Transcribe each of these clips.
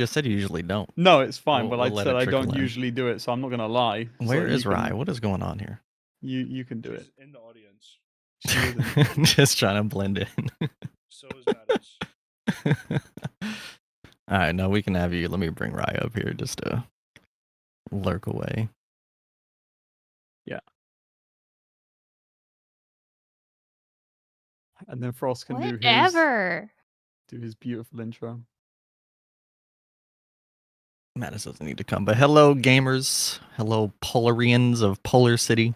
Just said you usually don't. No, it's fine, We'll, but we'll I let said it I trickle don't in. usually do it, so I'm not gonna lie. So Where is Rye? What is going on here? You can do She's it. in the audience. She is in the audience. Just trying to blend in. So is Mattis. All right, no, we can have you. Let me bring Rye up here just to lurk away. Yeah. And then Frost can do his beautiful intro. Mattis doesn't need to come, but hello, gamers. Hello, Polarians of Polar City.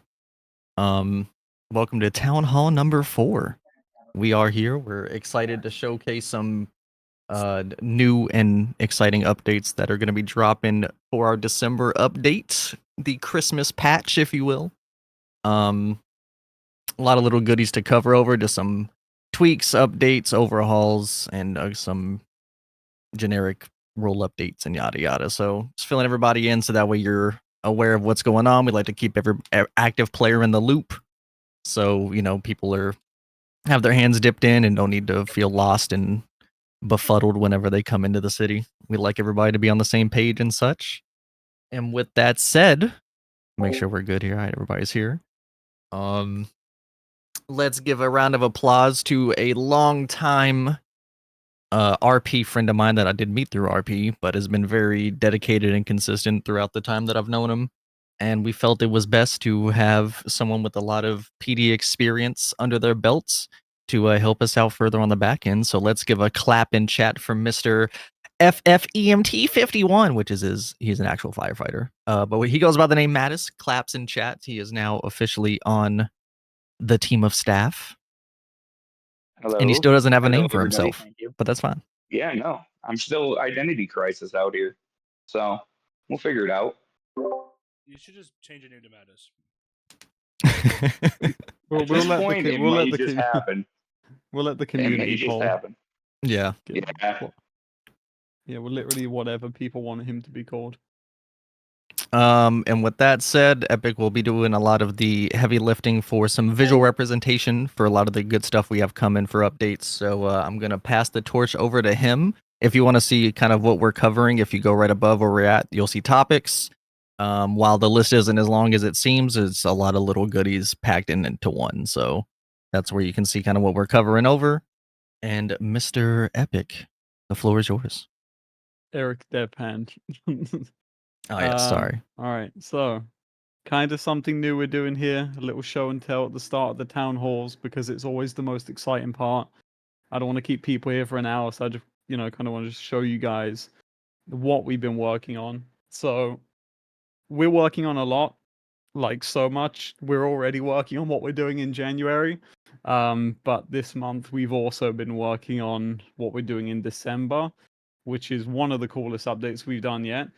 Welcome to Town Hall number 4. We are here. We're excited to showcase some new and exciting updates that are going to be dropping for our December update, the Christmas patch, if you will. A lot of little goodies to cover over, just some tweaks, updates, overhauls, and some generic role updates and yada yada. So just filling everybody in so that way you're aware of what's going on. We like to keep every active player in the loop, so people have their hands dipped in and don't need to feel lost and befuddled whenever they come into the city. We like everybody to be on the same page and such. And with that said, make sure we're good here. All right, everybody's here. Let's give a round of applause to a long time RP friend of mine that I did meet through RP, but has been very dedicated and consistent throughout the time that I've known him. And we felt it was best to have someone with a lot of PD experience under their belts to help us out further on the back end. So let's give a clap in chat for Mr. FFEMT51, which is he's an actual firefighter. But he goes by the name Mattis. Claps in chat. He is now officially on the team of staff. Hello. And he still doesn't have a name for everybody. himself. But that's fine. Yeah, no, I'm still identity crisis out here, so we'll figure it out. You should just change your name to Mattis. At this point, it might just happen. We'll let the It community may just poll. happen. Yeah. Yeah. Yeah, well, literally whatever people want him to be called. And with that said, Epic will be doing a lot of the heavy lifting for some visual representation for a lot of the good stuff we have coming for updates. So I'm going to pass the torch over to him. If you want to see kind of what we're covering, if you go right above where we're at, you'll see topics. While the list isn't as long as it seems, it's a lot of little goodies packed into one. So that's where you can see kind of what we're covering over. And Mr. Epic, the floor is yours. Eric Deadpan. Oh, yeah, sorry. All right, so kind of something new we're doing here. A little show and tell at the start of the town halls because it's always the most exciting part. I don't want to keep people here for an hour, so I just, kind of want to just show you guys what we've been working on. So we're working on a lot, like so much. We're already working on what we're doing in January. But this month we've also been working on what we're doing in December, which is one of the coolest updates we've done yet.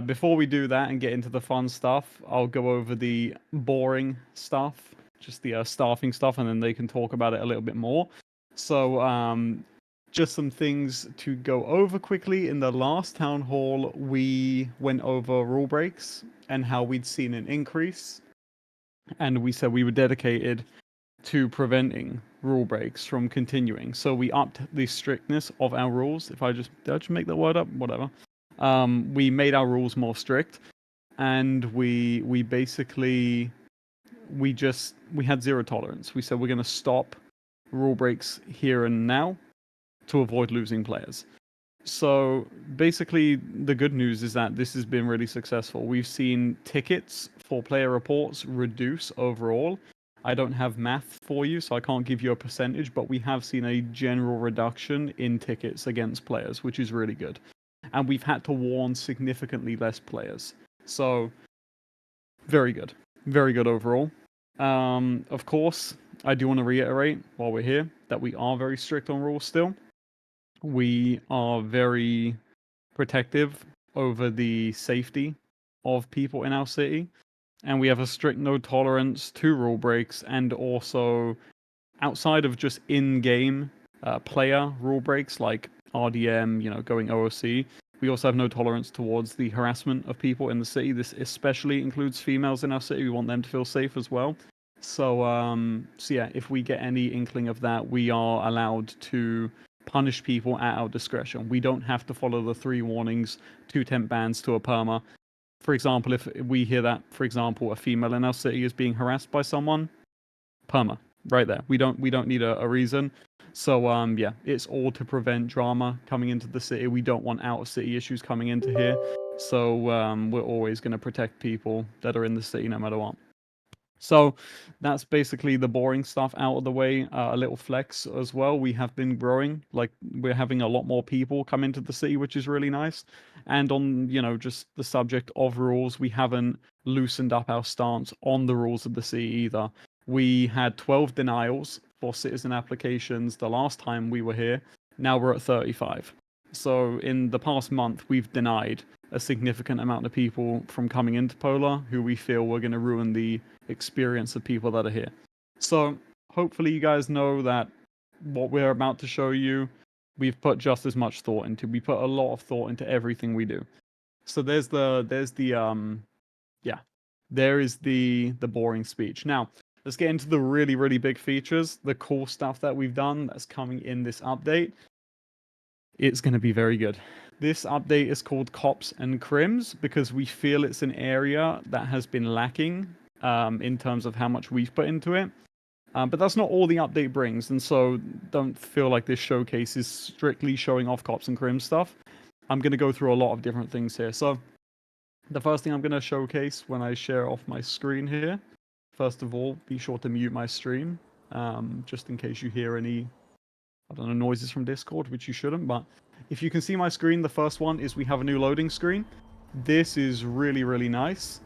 Before we do that and get into the fun stuff, I'll go over the boring stuff, just the staffing stuff, and then they can talk about it a little bit more. So, just some things to go over quickly. In the last town hall, we went over rule breaks and how we'd seen an increase. And we said we were dedicated to preventing rule breaks from continuing. So we upped the strictness of our rules. Did I just make that word up? Whatever. We made our rules more strict, and we basically we had zero tolerance. We said we're going to stop rule breaks here and now to avoid losing players. So basically, the good news is that this has been really successful. We've seen tickets for player reports reduce overall. I don't have math for you, so I can't give you a percentage, but we have seen a general reduction in tickets against players, which is really good. And we've had to warn significantly less players. So, very good. Very good overall. Of course, I do want to reiterate while we're here that we are very strict on rules still. We are very protective over the safety of people in our city. And we have a strict no tolerance to rule breaks, and also outside of just in-game player rule breaks like RDM, going OOC, we also have no tolerance towards the harassment of people in the city. This especially includes females in our city. We want them to feel safe as well. So yeah, if we get any inkling of that, we are allowed to punish people at our discretion. We don't have to follow the 3 warnings, 2 temp bans to a perma. For example, if we hear that, for example, a female in our city is being harassed by someone, perma, right there. We don't need a reason. So yeah, it's all to prevent drama coming into the city. We don't want out of city issues coming into here. So we're always going to protect people that are in the city no matter what. So that's basically the boring stuff out of the way. A little flex as well. We have been growing. Like, we're having a lot more people come into the city, which is really nice. And on, you know, just the subject of rules, we haven't loosened up our stance on the rules of the city either. We had 12 denials for citizen applications the last time we were here. Now we're at 35. So in the past month, we've denied a significant amount of people from coming into Polar who we feel were going to ruin the experience of people that are here. So hopefully you guys know that what we're about to show you, we've put just as much thought into. We put a lot of thought into everything we do. So there is the boring speech. Now, let's get into the really, really big features, the cool stuff that we've done that's coming in this update. It's going to be very good. This update is called Cops and Crims because we feel it's an area that has been lacking in terms of how much we've put into it. But that's not all the update brings, and so don't feel like this showcase is strictly showing off Cops and Crims stuff. I'm going to go through a lot of different things here. So the first thing I'm going to showcase when I share off my screen here, first of all, be sure to mute my stream, just in case you hear any, I don't know, noises from Discord, which you shouldn't, but if you can see my screen, the first one is we have a new loading screen. This is really, really nice.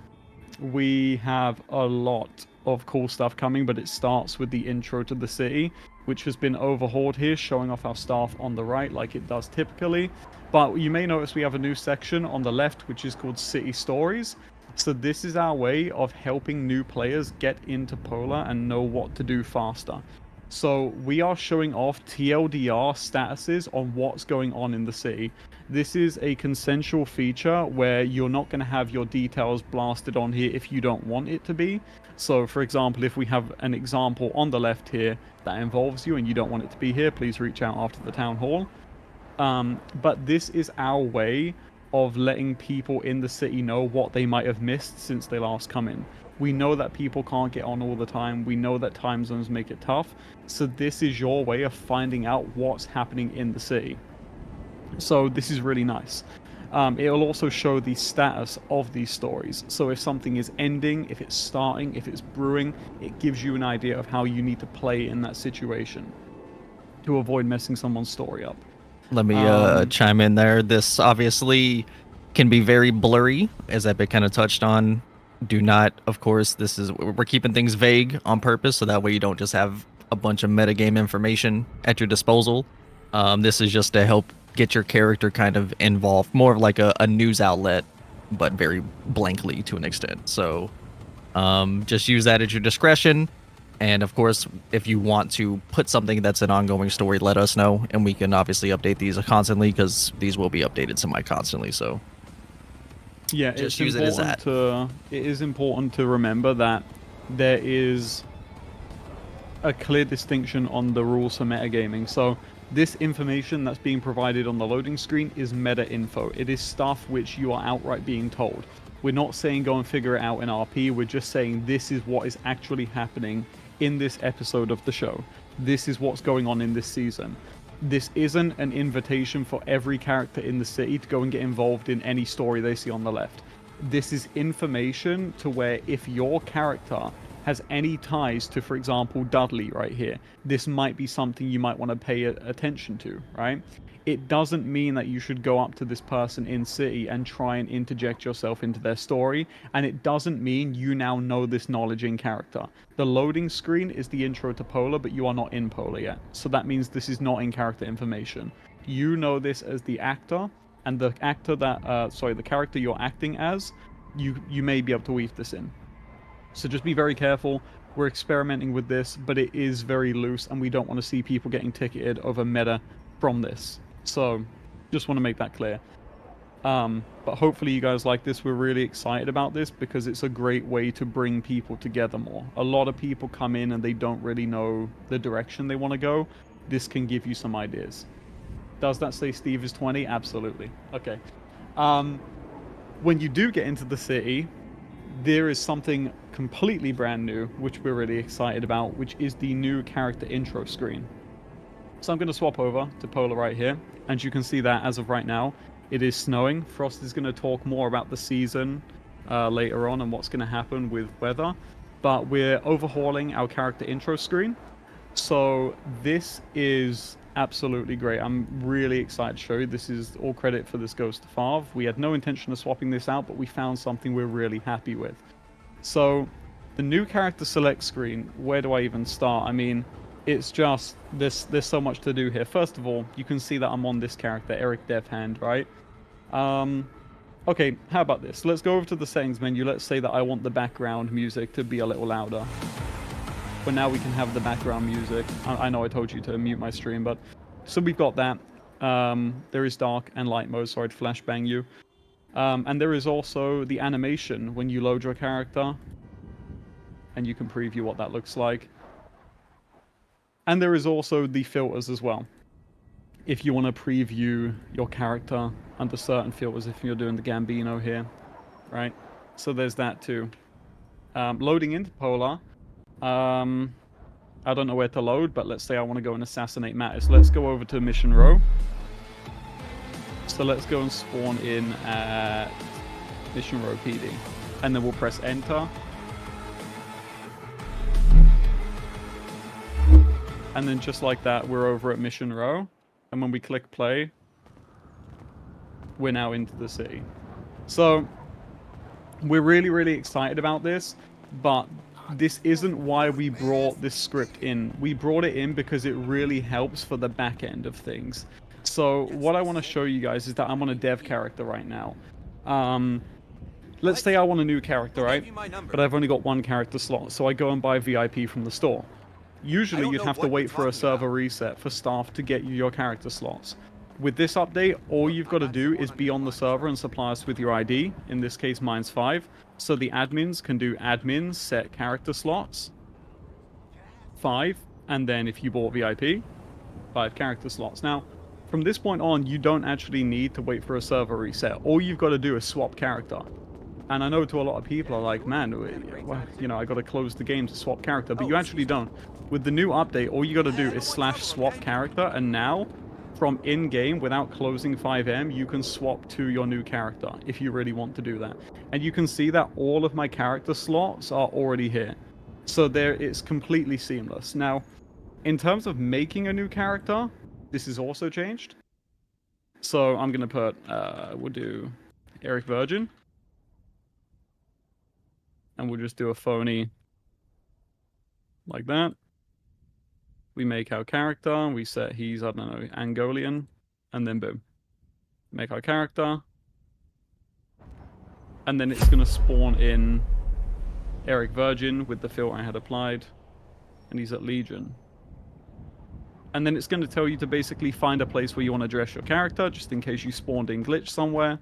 We have a lot of cool stuff coming, but it starts with the intro to the city, which has been overhauled here, showing off our staff on the right like it does typically. But you may notice we have a new section on the left, which is called City Stories. So this is our way of helping new players get into Polar and know what to do faster. So we are showing off TLDR statuses on what's going on in the city. This is a consensual feature where you're not going to have your details blasted on here if you don't want it to be. So for example, if we have an example on the left here that involves you and you don't want it to be here, please reach out after the town hall. But this is our way of letting people in the city know what they might have missed since they last come in. We know that people can't get on all the time. We know that time zones make it tough. So this is your way of finding out what's happening in the city. So this is really nice. It'll also show the status of these stories. So if something is ending, if it's starting, if it's brewing, it gives you an idea of how you need to play in that situation to avoid messing someone's story up. Let me chime in there. This obviously can be very blurry, as Epic kind of touched on. Do not, of course, we're keeping things vague on purpose, so that way you don't just have a bunch of metagame information at your disposal. This is just to help get your character kind of involved, more of like a news outlet, but very blankly to an extent. So just use that at your discretion. And of course, if you want to put something that's an ongoing story, let us know, and we can obviously update these constantly because these will be updated semi-constantly. So yeah, just use it as that. It is important to remember that there is a clear distinction on the rules for metagaming. So this information that's being provided on the loading screen is meta info. It is stuff which you are outright being told. We're not saying go and figure it out in RP. We're just saying this is what is actually happening in this episode of the show. This is what's going on in this season. This isn't an invitation for every character in the city to go and get involved in any story they see on the left. This is information to where if your character has any ties to, for example, Dudley right here, this might be something you might want to pay attention to, right? It doesn't mean that you should go up to this person in city and try and interject yourself into their story, and it doesn't mean you now know this knowledge in character. The loading screen is the intro to Polar, but you are not in Polar yet, so that means this is not in character information. You know this as the actor, and the actor the character you're acting as, you may be able to weave this in. So just be very careful. We're experimenting with this, but it is very loose, and we don't want to see people getting ticketed over meta from this. So just want to make that clear. But hopefully you guys like this. We're really excited about this because it's a great way to bring people together more. A lot of people come in and they don't really know the direction they want to go. This can give you some ideas. Does that say Steve is 20? Absolutely. Okay. When you do get into the city, there is something completely brand new, which we're really excited about, which is the new character intro screen. So I'm going to swap over to Polar right here, and you can see that as of right now, it is snowing. Frost is going to talk more about the season later on and what's going to happen with weather, but we're overhauling our character intro screen. So this is absolutely great. I'm really excited to show you. This is all credit for this goes to Favre. We had no intention of swapping this out, but we found something we're really happy with. So the new character select screen, where do I even start? I mean, it's just, there's so much to do here. First of all, you can see that I'm on this character, Eric Devhand, right? Okay, how about this? Let's go over to the settings menu. Let's say that I want the background music to be a little louder. But now we can have the background music. I know I told you to mute my stream, but... So we've got that. There is dark and light mode, sorry to flashbang you. And there is also the animation when you load your character. And you can preview what that looks like. And there is also the filters as well. If you want to preview your character under certain filters, if you're doing the Gambino here, right? So there's that too. Loading into Polar. I don't know where to load, but let's say I want to go and assassinate Mattis. Let's go over to Mission Row. So let's go and spawn in at Mission Row PD. And then we'll press enter. And then just like that, we're over at Mission Row. And when we click play, we're now into the city. So we're really, really excited about this, but this isn't why we brought this script in. We brought it in because it really helps for the back end of things. So what I want to show you guys is that I'm on a dev character right now. Let's say I want a new character, right? But I've only got one character slot, so I go and buy VIP from the store. Usually you'd have to wait for a server reset for staff to get you your character slots. With this update, all you've got to do is be on the server and supply us with your ID. In this case, mine's 5. So the admins can do admin set character slots. 5. And then if you bought VIP, 5 character slots. Now, from this point on, you don't actually need to wait for a server reset. All you've got to do is swap character. And I know to a lot of people are like, man, well, you know, I got to close the game to swap character. But you actually don't. With the new update, all you got to do is /swap character. And now, from in-game, without closing 5M, you can swap to your new character if you really want to do that. And you can see that all of my character slots are already here. So there, it's completely seamless. Now, in terms of making a new character, this is also changed. So I'm going to put, we'll do Eric Virgin. And we'll just do a phony like that. We make our character, we set he's, I don't know, Angolian, and then boom. Make our character. And then it's going to spawn in Eric Virgin with the filter I had applied. And he's at Legion. And then it's going to tell you to basically find a place where you want to dress your character, just in case you spawned in glitch somewhere.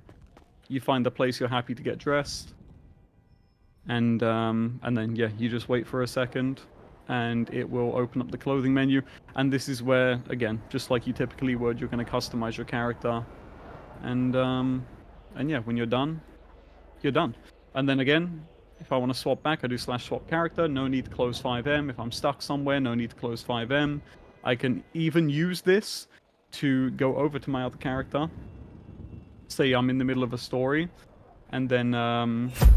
You find the place you're happy to get dressed. And then, yeah, you just wait for a second. And it will open up the clothing menu. And this is where, again, just like you typically would, you're going to customize your character. And yeah, when you're done, you're done. And then again, if I want to swap back, I do /swap character. No need to close 5M. If I'm stuck somewhere, no need to close 5M. I can even use this to go over to my other character. Say I'm in the middle of a story. And then,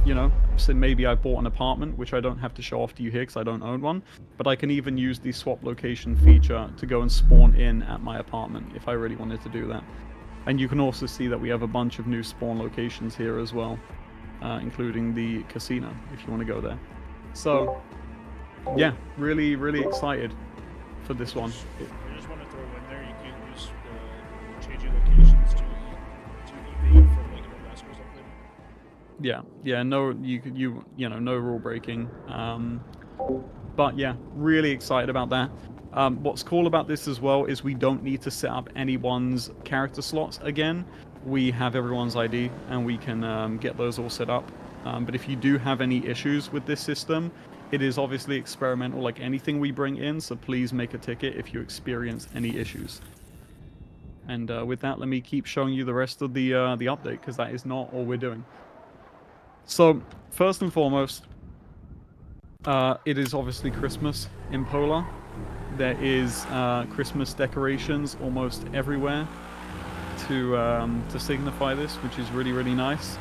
you know, so maybe I bought an apartment, which I don't have to show off to you here because I don't own one. But I can even use the swap location feature to go and spawn in at my apartment if I really wanted to do that. And you can also see that we have a bunch of new spawn locations here as well, including the casino, if you want to go there. So, yeah, really, really excited for this one. I just want to throw in there, you can use changing locations to evade from like Nebraska or something. Yeah, no, you know, no rule breaking. But yeah, really excited about that. What's cool about this as well is we don't need to set up anyone's character slots again. We have everyone's ID and we can get those all set up. But if you do have any issues with this system, it is obviously experimental like anything we bring in, so please make a ticket if you experience any issues. And with that, let me keep showing you the rest of the update, because that is not all we're doing. So first and foremost, it is obviously Christmas in Polar. There is Christmas decorations almost everywhere to signify this, which is really, really nice.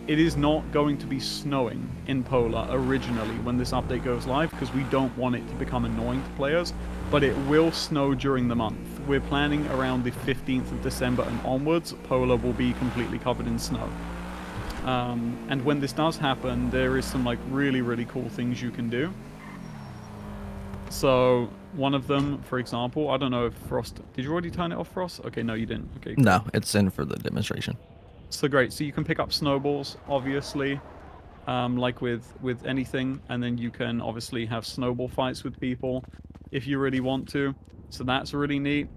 It is not going to be snowing in Polar originally when this update goes live, because we don't want it to become annoying to players, but it will snow during the month. We're planning around the 15th of December and onwards, Polar will be completely covered in snow. And when this does happen, there is some like really, really cool things you can do. So one of them, for example, I don't know if Frost, did you already turn it off, Frost? Okay, no, you didn't. Okay, cool. No, it's in for the demonstration. So great. So you can pick up snowballs, obviously, like with anything, and then you can obviously have snowball fights with people if you really want to. So that's really neat.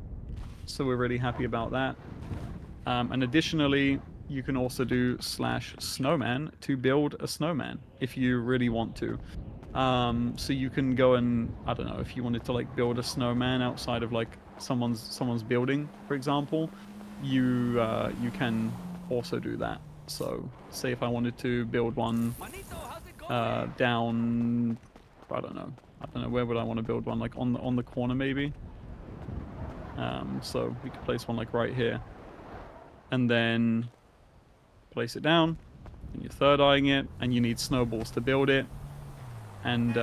So we're really happy about that. And additionally, you can also do /snowman to build a snowman if you really want to. So you can go and, I don't know, if you wanted to like build a snowman outside of like someone's building, for example, you can also do that. So say if I wanted to build one down, I don't know, where would I want to build one, like on the corner maybe. So we could place one like right here, and then place it down, and you're third eyeing it, and you need snowballs to build it. And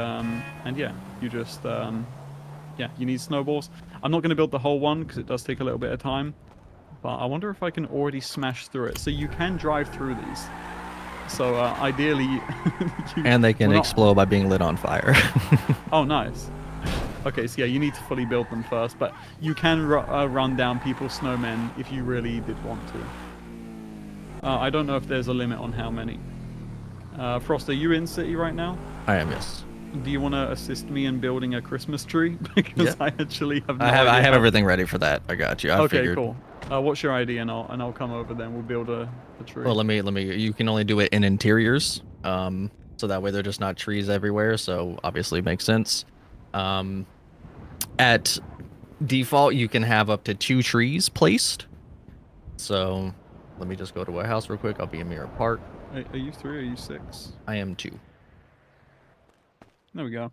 yeah, you just yeah, you need snowballs. I'm not going to build the whole one because it does take a little bit of time, but I wonder if I can already smash through it. So you can drive through these. So ideally, and they can explode by being lit on fire. Oh, nice. Okay, so yeah, you need to fully build them first, but you can run down people's snowmen if you really did want to. I don't know if there's a limit on how many. Frost, are you in city right now? I am, yes. Do you want to assist me in building a Christmas tree? Because I actually have no I idea have everything ready for that. I got you. Okay, figured. cool. What's your ID, and I'll come over then. We'll build a tree. Well, let me. You can only do it in interiors, so that way they're just not trees everywhere. So obviously it makes sense. At default, you can have up to 2 trees placed. So let me just go to a house real quick. I'll be in Mirror Park. Are you 3 or are you 6? I am 2. There we go.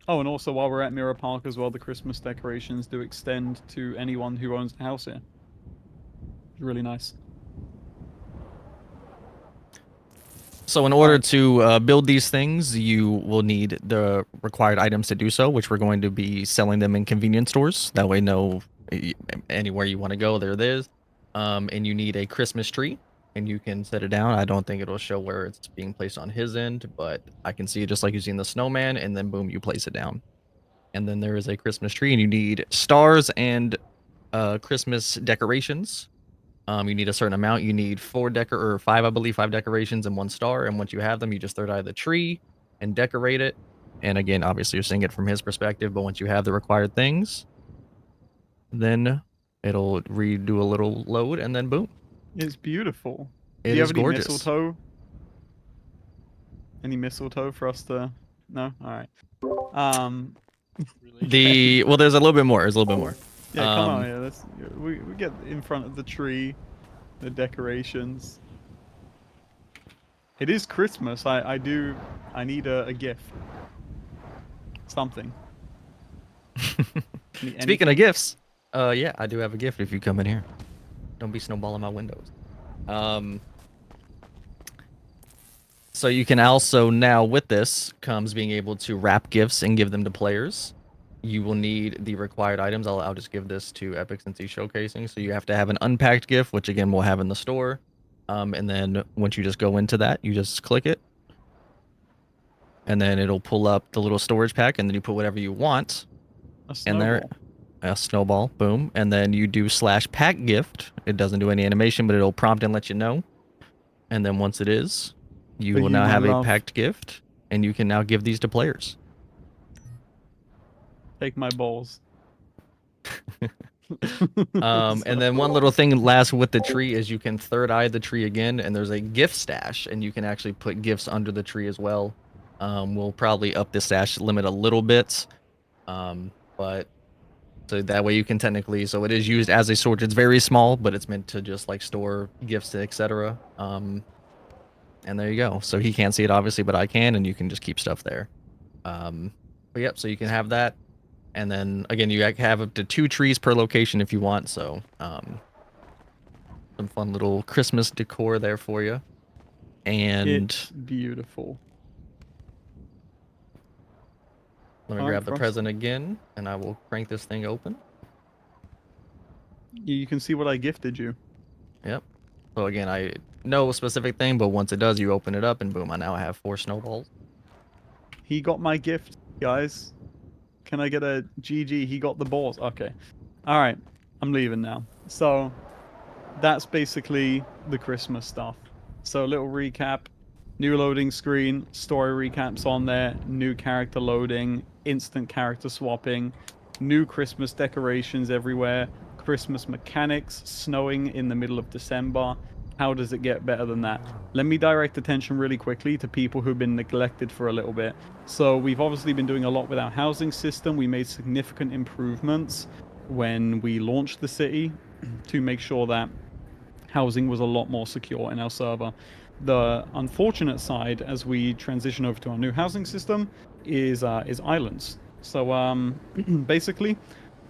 Oh, and also while we're at Mirror Park as well, the Christmas decorations do extend to anyone who owns a house here. It's really nice. So in order to build these things, you will need the required items to do so, which we're going to be selling them in convenience stores. That way, anywhere you want to go, there it is. And you need a Christmas tree, and you can set it down. I don't think it'll show where it's being placed on his end, but I can see it just like using the snowman, and then boom, you place it down. And then there is a Christmas tree, and you need stars and Christmas decorations. You need a certain amount. You need 5 decorations and 1 star. And once you have them, you just third eye the tree and decorate it. And again, obviously you're seeing it from his perspective, but once you have the required things, then it'll redo a little load, and then boom. It's beautiful. It Do you is have any gorgeous. mistletoe? Any mistletoe for us to? No. All right. Really? Well, there's a little bit more. There's a little bit more. Yeah, come on. Yeah, we get in front of the tree, the decorations. It is Christmas. I need a gift. Something. Speaking of gifts, yeah, I do have a gift if you come in here. Don't be snowballing my windows. So you can also now, with this comes being able to wrap gifts and give them to players. You will need the required items. I'll just give this to Epic since he's showcasing. So you have to have an unpacked gift, which again we'll have in the store. And then once you just go into that, you just click it. And then it'll pull up the little storage pack, and then you put whatever you want in there. A snowball, boom. And then you do /pack gift. It doesn't do any animation, but it'll prompt and let you know. And then once it is, you will now have a packed gift, and you can now give these to players. Take my balls. And then one little thing last with the tree is you can third eye the tree again, and there's a gift stash, and you can actually put gifts under the tree as well. We'll probably up the stash limit a little bit, but So that way you can technically, so it is used as a storage. It's very small, but it's meant to just like store gifts, etc. And there you go. So he can't see it obviously, but I can, and you can just keep stuff there. But yep, so you can have that. And then again, you have up to 2 trees per location if you want. So some fun little Christmas decor there for you. And It's beautiful. let me All right, grab the Frost. present again, and I will crank this thing open. You can see what I gifted you. Yep. So again, I know a specific thing, but once it does, you open it up, and boom, I now have 4 snowballs. He got my gift, guys. Can I get a GG? He got the balls. Okay. All right. I'm leaving now. So that's basically the Christmas stuff. So a little recap. New loading screen, story recaps on there, new character loading, instant character swapping, new Christmas decorations everywhere, Christmas mechanics, snowing in the middle of December. How does it get better than that? Let me direct attention really quickly to people who've been neglected for a little bit. So we've obviously been doing a lot with our housing system. We made significant improvements when we launched the city to make sure that housing was a lot more secure in our server. The unfortunate side, as we transition over to our new housing system, is islands. So basically,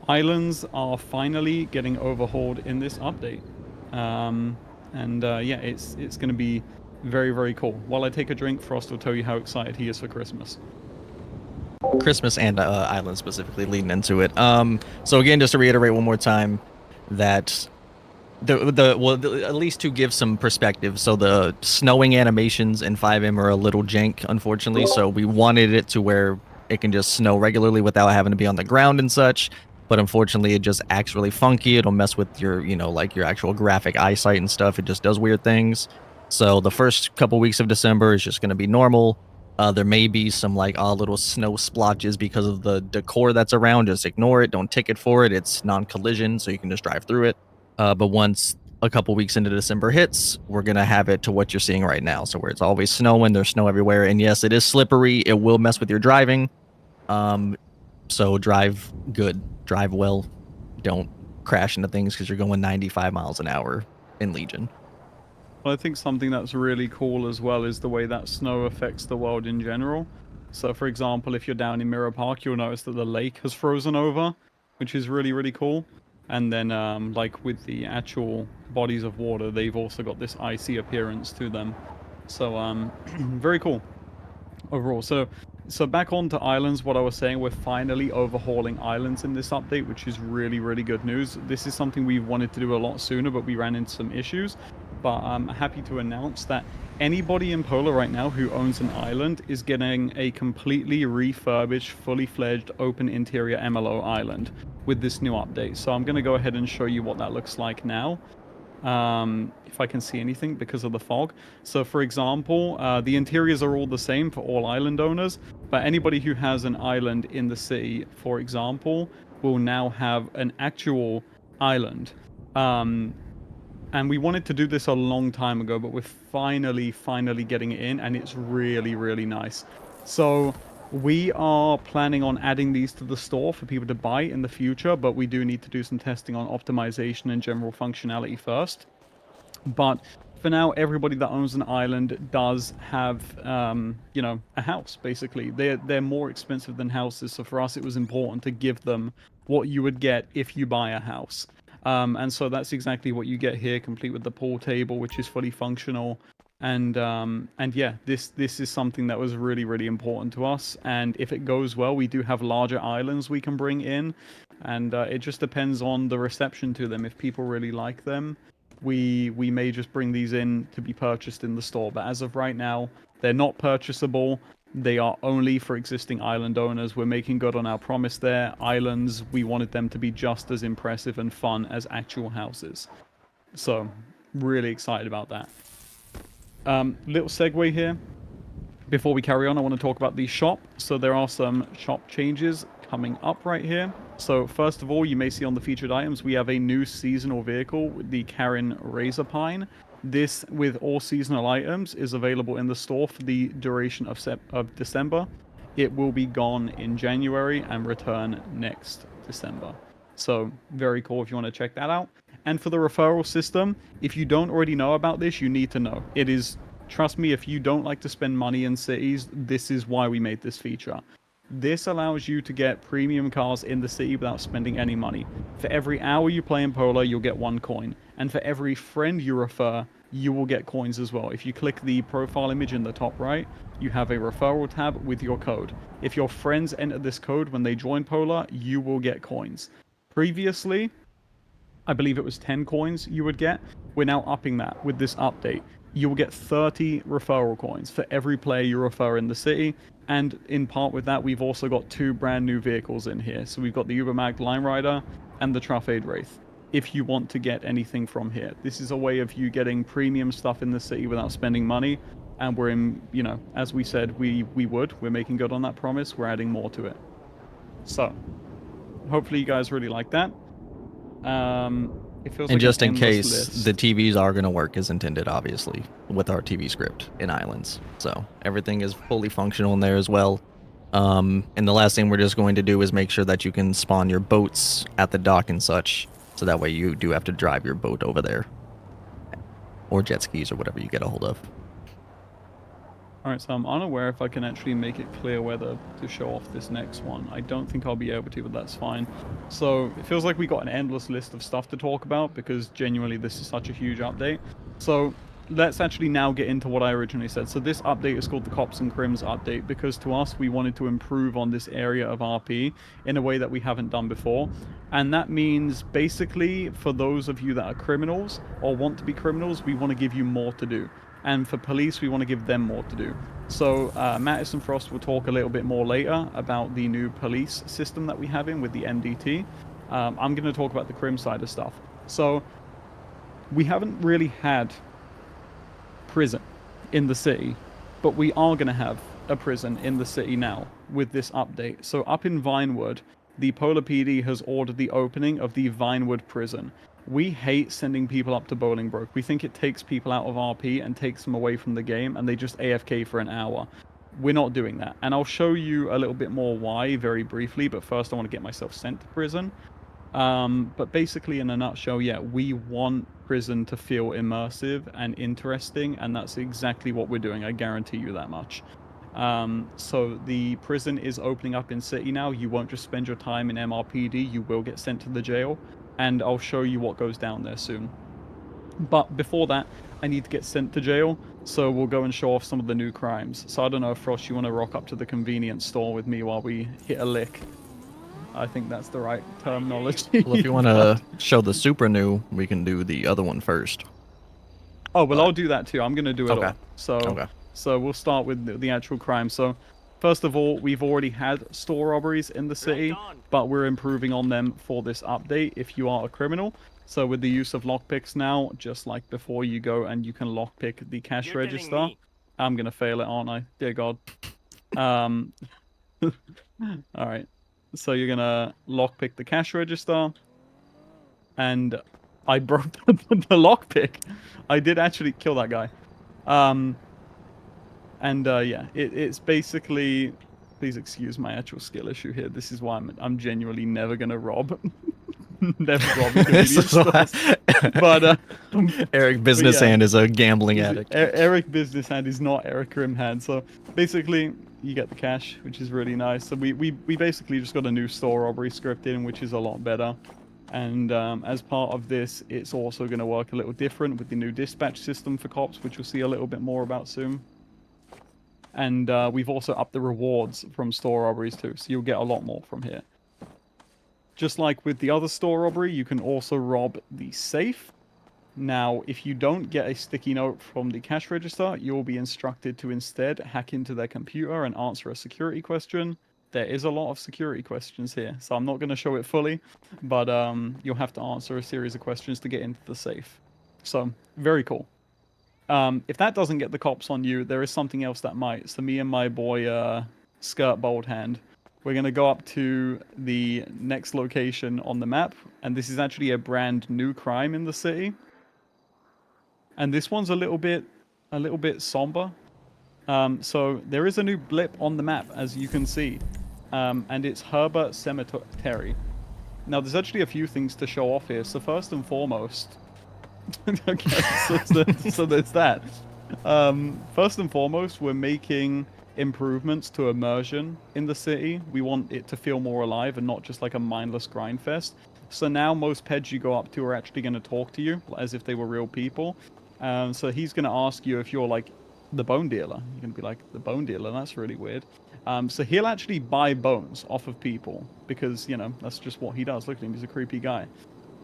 islands are finally getting overhauled in this update, yeah, it's going to be very, very cool. While I take a drink, Frost will tell you how excited he is for Christmas. Christmas and Island specifically leading into it. So again, just to reiterate one more time, that at least to give some perspective. So the snowing animations in 5M are a little jank, unfortunately. So we wanted it to where it can just snow regularly without having to be on the ground and such. But unfortunately, it just acts really funky. It'll mess with your, like your actual graphic eyesight and stuff. It just does weird things. So the first couple weeks of December is just going to be normal. There may be some like odd little snow splotches because of the decor that's around. Just ignore it. Don't ticket for it. It's non-collision, so you can just drive through it. But once a couple weeks into December hits, we're going to have it to what you're seeing right now. So where it's always snowing, there's snow everywhere. And yes, it is slippery. It will mess with your driving. So drive good, drive well. Don't crash into things because you're going 95 miles an hour in Legion. Well, I think something that's really cool as well is the way that snow affects the world in general. So, for example, if you're down in Mirror Park, you'll notice that the lake has frozen over, which is really, really cool. And then, like with the actual bodies of water, they've also got this icy appearance to them. So, very cool overall. So back onto islands, what I was saying, we're finally overhauling islands in this update, which is really, really good news. This is something we wanted to do a lot sooner, but we ran into some issues. But I'm happy to announce that anybody in Polar right now who owns an island is getting a completely refurbished, fully fledged, open interior MLO island with this new update. So I'm going to go ahead and show you what that looks like now. If I can see anything because of the fog. So for example, the interiors are all the same for all island owners, but anybody who has an island in the city, for example, will now have an actual island. And we wanted to do this a long time ago, but we're finally getting it in, and it's really, really nice. So we are planning on adding these to the store for people to buy in the future, but we do need to do some testing on optimization and general functionality first. But for now, everybody that owns an island does have, a house, basically. They're more expensive than houses, so for us it was important to give them what you would get if you buy a house. And so that's exactly what you get here, complete with the pool table, which is fully functional. And yeah, this is something that was really, really important to us. And if it goes well, we do have larger islands we can bring in. And it just depends on the reception to them. If people really like them, we may just bring these in to be purchased in the store. But as of right now, they're not purchasable. They are only for existing island owners. We're making good on our promise there. Islands, we wanted them to be just as impressive and fun as actual houses. So, really excited about that. Little segue here. Before we carry on, I want to talk about the shop. So there are some shop changes coming up right here. So first of all, you may see on the featured items, we have a new seasonal vehicle with the Karen Razor Pine. This, with all seasonal items, is available in the store for the duration of December. It will be gone in January and return next December. So very cool if you want to check that out. And for the referral system, if you don't already know about this, you need to know. It is, trust me, if you don't like to spend money in cities, this is why we made this feature. This allows you to get premium cars in the city without spending any money. For every hour you play in Polar, you'll get 1 coin. And for every friend you refer, you will get coins as well. If you click the profile image in the top right, you have a referral tab with your code. If your friends enter this code when they join Polar, you will get coins. Previously, I believe it was 10 coins you would get. We're now upping that with this update. You will get 30 referral coins for every player you refer in the city. And in part with that, we've also got 2 brand new vehicles in here. So we've got the Ubermag Line Rider and the Trafade Wraith. If you want to get anything from here, this is a way of you getting premium stuff in the city without spending money. And we're in, you know, as we said, we're making good on that promise. We're adding more to it. So hopefully you guys really like that. It feels And like just an in endless case, list. the TVs are going to work as intended, obviously, with our TV script in Islands. So everything is fully functional in there as well. And the last thing we're just going to do is make sure that you can spawn your boats at the dock and such. So that way you do have to drive your boat over there. Or jet skis or whatever you get a hold of. Alright, so I'm unaware if I can actually make it clear whether to show off this next one. I don't think I'll be able to, but that's fine. So it feels like we got an endless list of stuff to talk about because genuinely this is such a huge update. So let's actually now get into what I originally said. So this update is called the Cops and Crims update because to us we wanted to improve on this area of RP in a way that we haven't done before. And that means basically for those of you that are criminals or want to be criminals, we want to give you more to do. And for police, we want to give them more to do. So Mattis and Frost will talk a little bit more later about the new police system that we have in with the MDT. I'm going to talk about the crim side of stuff. So we haven't really had prison in the city, but we are going to have a prison in the city now with this update. So up in Vinewood, the Polar PD has ordered the opening of the Vinewood prison. We hate sending people up to Bolingbroke. We think it takes people out of RP and takes them away from the game, and they just AFK for an hour. We're not doing that. And I'll show you a little bit more why very briefly, but first I want to get myself sent to prison. But basically, in a nutshell, yeah, we want prison to feel immersive and interesting, and that's exactly what we're doing. I guarantee you that much. So the prison is opening up in city now. You won't just spend your time in MRPD, you will get sent to the jail, and I'll show you what goes down there soon. But before that, I need to get sent to jail, so we'll go and show off some of the new crimes. So I don't know if Frost, you want to rock up to the convenience store with me while we hit a lick? I think that's the right terminology. Well, if you want to show the super new, we can do the other one first. Oh, well, I'll do that too. I'm going to do it Okay. all. So, Okay. so we'll start with the actual crime. So, first of all, we've already had store robberies in the city, but we're improving on them for this update if you are a criminal. So with the use of lockpicks now, just like before, you go and you can lockpick the cash register. I'm going to fail it, aren't I? Dear God. All right. So you're going to lockpick the cash register. And I broke the lockpick. I did actually kill that guy. Yeah, it's basically. Please excuse my actual skill issue here. This is why I'm genuinely never gonna rob. Never rob convenience stores. But Eric Business Hand is a gambling addict. Eric Business Hand is not Eric Grim Hand. So basically, you get the cash, which is really nice. So we basically just got a new store robbery script in, which is a lot better. And as part of this, it's also going to work a little different with the new dispatch system for cops, which we'll see a little bit more about soon. And we've also upped the rewards from store robberies too, so you'll get a lot more from here. Just like with the other store robbery, you can also rob the safe. Now, if you don't get a sticky note from the cash register, you'll be instructed to instead hack into their computer and answer a security question. There is a lot of security questions here, so I'm not going to show it fully, but you'll have to answer a series of questions to get into the safe. So, very cool. If that doesn't get the cops on you, there is something else that might. So me and my boy, Skirt Boldhand, we're going to go up to the next location on the map, and this is actually a brand new crime in the city. And this one's a little bit somber. So there is a new blip on the map, as you can see, and it's Herbert Cemetery. Now, there's actually a few things to show off here. So first and foremost, okay, so there's that. First and foremost, we're making improvements to immersion in the city. We want it to feel more alive and not just like a mindless grind fest. So now most peds you go up to are actually going to talk to you as if they were real people. So he's going to ask you if you're like the bone dealer. You're going to be like, the bone dealer? That's really weird. So he'll actually buy bones off of people because, you know, that's just what he does. Look at him, he's a creepy guy.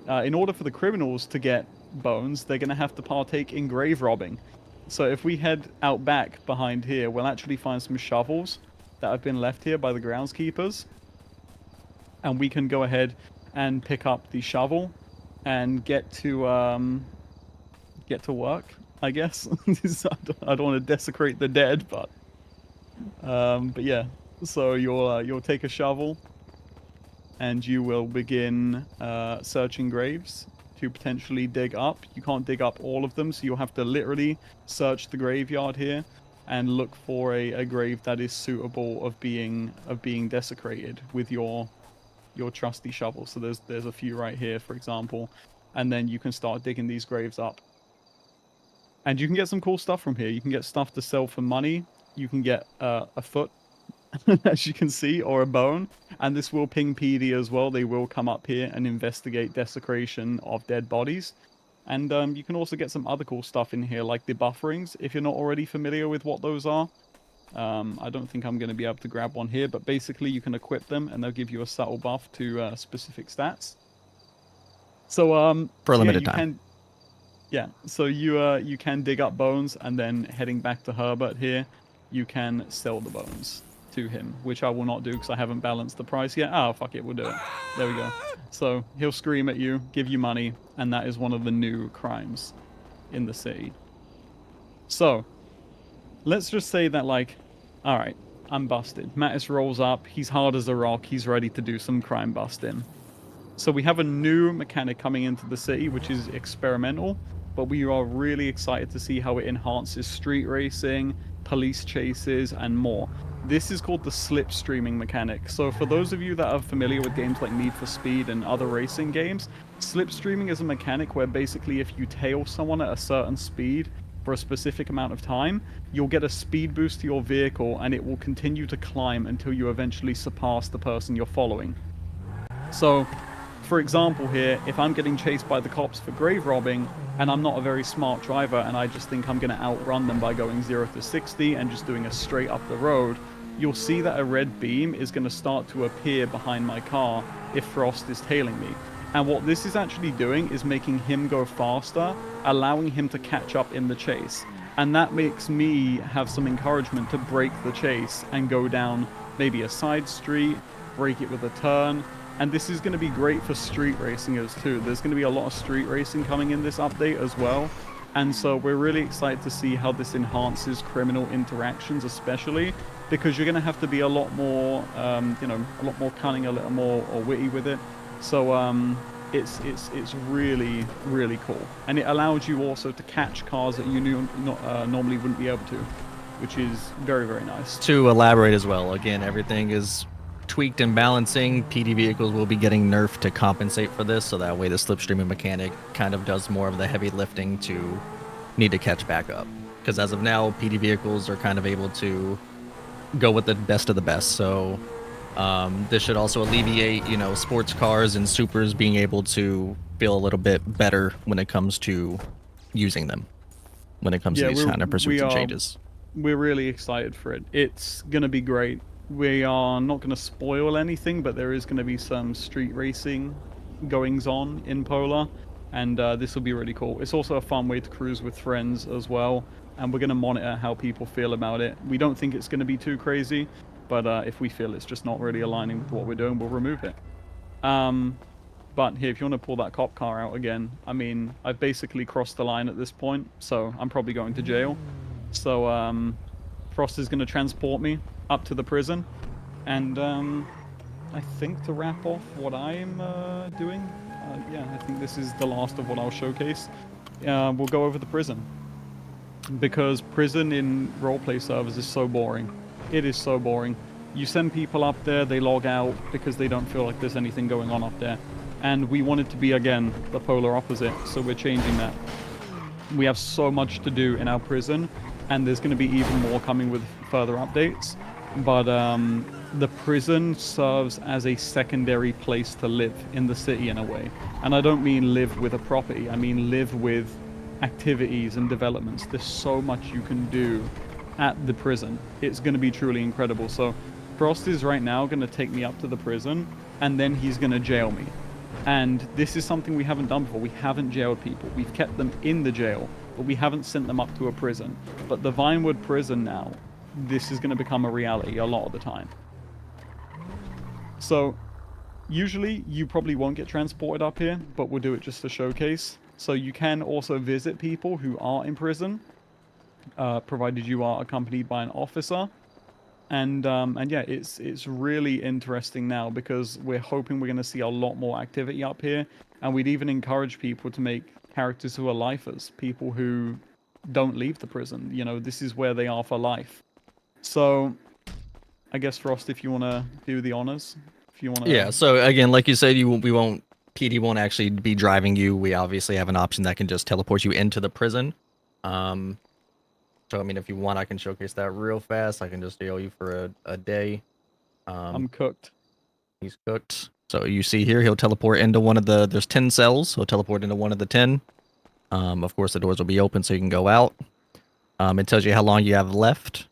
In order for the criminals to get bones, they're going to have to partake in grave robbing. So if we head out back behind here, we'll actually find some shovels that have been left here by the groundskeepers. And we can go ahead and pick up the shovel and get to work, I guess. I don't want to desecrate the dead, but yeah. So you'll take a shovel and you will begin searching graves to potentially dig up. You can't dig up all of them, so you'll have to literally search the graveyard here and look for a grave that is suitable of being desecrated with your trusty shovel. So there's a few right here, for example, and then you can start digging these graves up. And you can get some cool stuff from here. You can get stuff to sell for money. You can get a foot, as you can see, or a bone. And this will ping PD as well. They will come up here and investigate desecration of dead bodies. And you can also get some other cool stuff in here, like the bufferings, if you're not already familiar with what those are. I don't think I'm going to be able to grab one here, but basically you can equip them and they'll give you a subtle buff to specific stats. So For a limited you time. So you can dig up bones, and then heading back to Herbert here, you can sell the bones to him, which I will not do because I haven't balanced the price yet. Oh, fuck it, we'll do it. There we go. So he'll scream at you, give you money, and that is one of the new crimes in the city. So let's just say that, like, all right, I'm busted. Mattis rolls up. He's hard as a rock. He's ready to do some crime busting. So we have a new mechanic coming into the city, which is experimental, but we are really excited to see how it enhances street racing, police chases, and more. This is called the Slipstreaming Mechanic. So for those of you that are familiar with games like Need for Speed and other racing games, Slipstreaming is a mechanic where basically if you tail someone at a certain speed for a specific amount of time, you'll get a speed boost to your vehicle and it will continue to climb until you eventually surpass the person you're following. So, for example here, if I'm getting chased by the cops for grave robbing and I'm not a very smart driver and I just think I'm going to outrun them by going 0 to 60 and just doing a straight up the road, you'll see that a red beam is going to start to appear behind my car if Frost is tailing me. And what this is actually doing is making him go faster, allowing him to catch up in the chase. And that makes me have some encouragement to break the chase and go down maybe a side street, break it with a turn. And this is going to be great for street racingers too. There's going to be a lot of street racing coming in this update as well. And so we're really excited to see how this enhances criminal interactions, especially because you're going to have to be a lot more, a lot more cunning, a little more witty with it. So it's really, really cool. And it allows you also to catch cars that you normally wouldn't be able to, which is very, very nice. To elaborate as well, again, everything is tweaked and balancing. PD vehicles will be getting nerfed to compensate for this, so that way the Slipstreaming Mechanic kind of does more of the heavy lifting to need to catch back up. Because as of now, PD vehicles are kind of able to go with the best of the best, so this should also alleviate, sports cars and supers being able to feel a little bit better when it comes to using them, when it comes to these kind of pursuits and changes. We're really excited for it. It's going to be great. We are not going to spoil anything, but there is going to be some street racing goings on in Polar, and this will be really cool. It's also a fun way to cruise with friends as well, and we're going to monitor how people feel about it. We don't think it's going to be too crazy, but if we feel it's just not really aligning with what we're doing, we'll remove it. But here, if you want to pull that cop car out again, I mean, I've basically crossed the line at this point, so I'm probably going to jail. So Frost is going to transport me up to the prison, and I think to wrap off what I'm doing, I think this is the last of what I'll showcase. We'll go over the prison, because prison in roleplay servers is so boring. It is so boring. You send people up there, they log out because they don't feel like there's anything going on up there. And we want it to be, again, the polar opposite, so we're changing that. We have so much to do in our prison, and there's going to be even more coming with further updates. But the prison serves as a secondary place to live in the city in a way. And I don't mean live with a property, I mean live with activities and developments. There's so much you can do at the prison. It's going to be truly incredible. So Frost is right now going to take me up to the prison, and then he's going to jail me. And this is something we haven't done before. We haven't jailed people. We've kept them in the jail, but we haven't sent them up to a prison. But the Vinewood prison now, this is going to become a reality a lot of the time. So usually you probably won't get transported up here, but we'll do it just to showcase. So you can also visit people who are in prison, provided you are accompanied by an officer. And yeah, it's really interesting now because we're hoping we're going to see a lot more activity up here, and we'd even encourage people to make characters who are lifers, people who don't leave the prison. You know, this is where they are for life. So, I guess Frost, if you want to do the honors, if you want to. Yeah. So again, like you said, PD won't actually be driving you. We obviously have an option that can just teleport you into the prison. So I mean, if you want, I can showcase that real fast. I can just jail you for a day. I'm cooked. He's cooked. So you see here, he'll teleport into one of the. There's 10 cells. He'll teleport into one of the 10. Of course, the doors will be open so you can go out. It tells you how long you have left.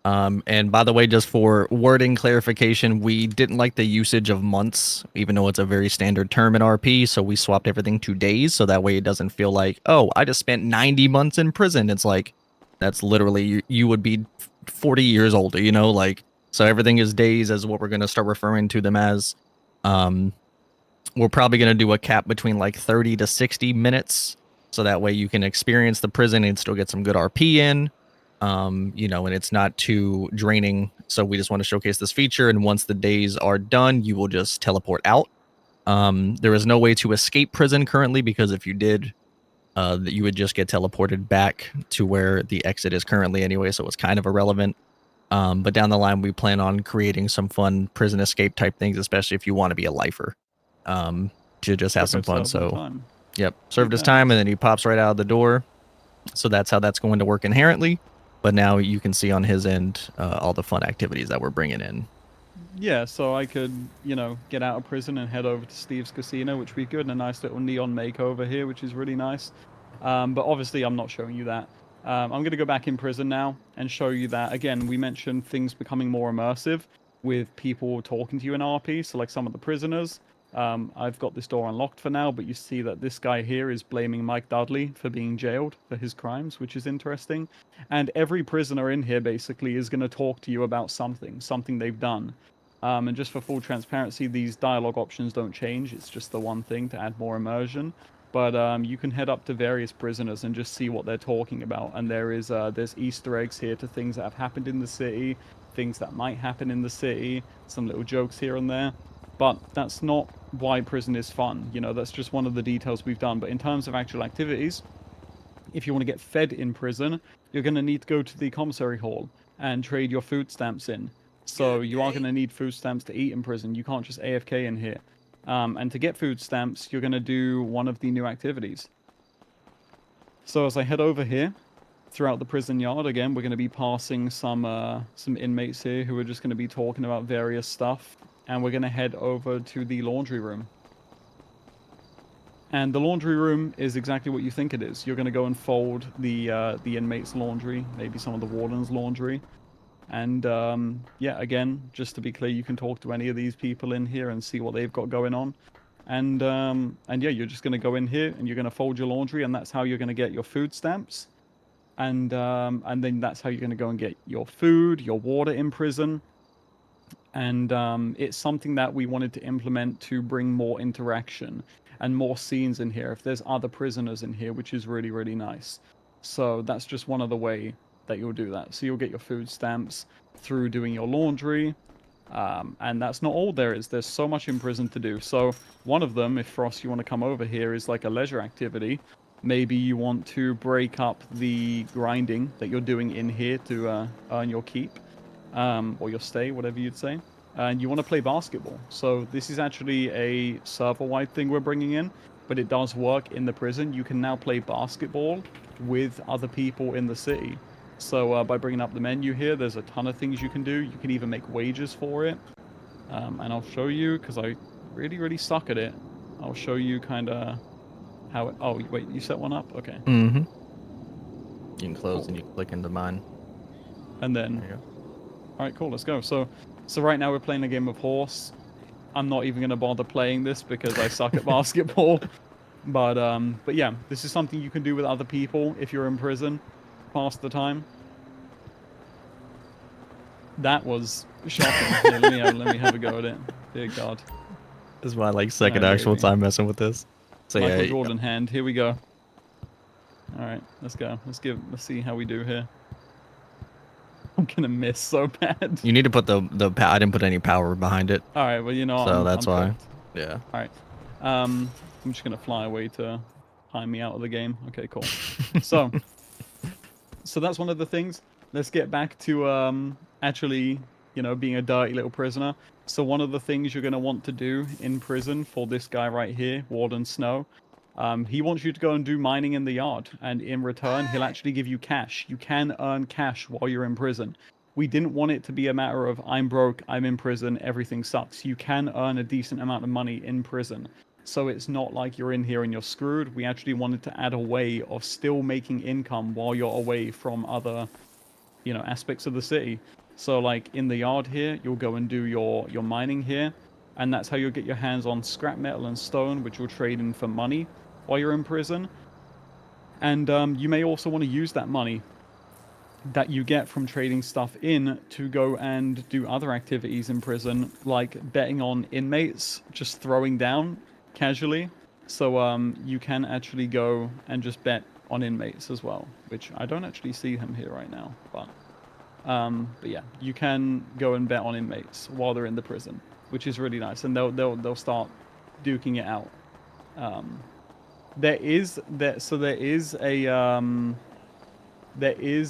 And by the way, just for wording clarification, we didn't like the usage of months, even though it's a very standard term in RP. So we swapped everything to days, so that way it doesn't feel like, oh, I just spent 90 months in prison. It's like, that's literally, you would be 40 years older, you know, like, so everything is days as what we're going to start referring to them as. We're probably going to do a cap between like 30 to 60 minutes. So that way you can experience the prison and still get some good RP in. You know, and it's not too draining. So we just want to showcase this feature. And once the days are done, you will just teleport out. There is no way to escape prison currently, because if you did, that you would just get teleported back to where the exit is currently anyway. So it's kind of irrelevant. But down the line, we plan on creating some fun prison escape type things, especially if you want to be a lifer, to just have some fun. So, yep, served his time, and then he pops right out of the door. So that's how that's going to work inherently. But now you can see on his end all the fun activities that we're bringing in. Yeah, so I could, you know, get out of prison and head over to Steve's Casino, which would be good, and a nice little neon makeover here, which is really nice. But obviously, I'm not showing you that. I'm going to go back in prison now and show you that. Again, we mentioned things becoming more immersive with people talking to you in RP, so like some of the prisoners. I've got this door unlocked for now, but you see that this guy here is blaming Mike Dudley for being jailed for his crimes, which is interesting. And every prisoner in here basically is going to talk to you about something they've done. And just for full transparency, these dialogue options don't change. It's just the one thing to add more immersion. But you can head up to various prisoners and just see what they're talking about. And there's Easter eggs here to things that have happened in the city, things that might happen in the city, some little jokes here and there. But that's not why prison is fun. You know, that's just one of the details we've done. But in terms of actual activities, if you want to get fed in prison, you're going to need to go to the commissary hall and trade your food stamps in. So you are going to need food stamps to eat in prison. You can't just AFK in here. And to get food stamps, you're going to do one of the new activities. So as I head over here, throughout the prison yard, again, we're going to be passing some inmates here who are just going to be talking about various stuff. And we're going to head over to the laundry room. And the laundry room is exactly what you think it is. You're going to go and fold the inmates' laundry, maybe some of the warden's laundry. And yeah, again, just to be clear, you can talk to any of these people in here and see what they've got going on. And yeah, you're just going to go in here and you're going to fold your laundry, and that's how you're going to get your food stamps. And then that's how you're going to go and get your food, your water in prison. And it's something that we wanted to implement to bring more interaction and more scenes in here if there's other prisoners in here, which is really, really nice. So that's just one of the way that you'll do that. So you'll get your food stamps through doing your laundry. And that's not all there is. There's so much in prison to do. So one of them, if Frost, you want to come over here, is like a leisure activity. Maybe you want to break up the grinding that you're doing in here to earn your keep. Or your stay, whatever you'd say. and you want to play basketball. So this is actually a server-wide thing we're bringing in, but it does work in the prison. You can now play basketball with other people in the city. So by bringing up the menu here, there's a ton of things you can do. You can even make wages for it. And I'll show you, because I really, really suck at it. I'll show you kind of how it... Oh, wait, you set one up? Okay. Mm-hmm. You can close Cool. and you can click into mine. And then... There you go. All right, cool, let's go. So right now we're playing a game of horse. I'm not even going to bother playing this because I suck at basketball. But yeah, this is something you can do with other people if you're in prison. Pass the time. That was shocking. Yeah, let me have a go at it. Dear God. This is my like second Alright, actual baby. time messing with this. So Michael yeah, Jordan hand. Here we go. All right, let's go. Let's see how we do here. I'm gonna miss so bad. you need to put the I didn't put any power behind it, All right, well you know so that's I'm why. cooked. Yeah. All right. I'm just gonna fly away to time me out of the game. Okay, cool. So that's one of the things. Let's get back to actually, you know, being a dirty little prisoner. So one of the things you're gonna want to do in prison for this guy right here, Warden Snow, he wants you to go and do mining in the yard, and in return, he'll actually give you cash. You can earn cash while you're in prison. We didn't want it to be a matter of I'm broke, I'm in prison, everything sucks. You can earn a decent amount of money in prison. So it's not like you're in here and you're screwed. We actually wanted to add a way of still making income while you're away from other, you know, aspects of the city. So like in the yard here, you'll go and do your mining here, and that's how you'll get your hands on scrap metal and stone, which you'll trade in for money while you're in prison. And you may also want to use that money that you get from trading stuff in to go and do other activities in prison, like betting on inmates, just throwing down casually. So you can actually go and just bet on inmates as well, which I don't actually see him here right now, but yeah, you can go and bet on inmates while they're in the prison, which is really nice, and they'll start duking it out. There is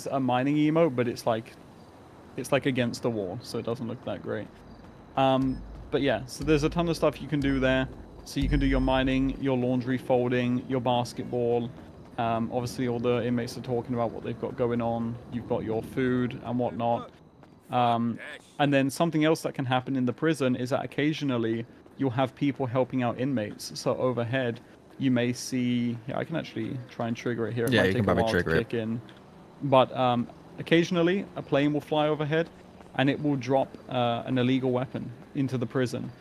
a mining emote, but it's like against the wall, so it doesn't look that great. But yeah, so there's a ton of stuff you can do there. So you can do your mining, your laundry folding, your basketball. Obviously, all the inmates are talking about what they've got going on. You've got your food and whatnot. And then something else that can happen in the prison is that occasionally you'll have people helping out inmates. So overhead, you may see... Yeah, I can actually try and trigger it here. It Yeah, might you take can probably a while to trigger it. kick in. But occasionally, a plane will fly overhead, and it will drop an illegal weapon into the prison.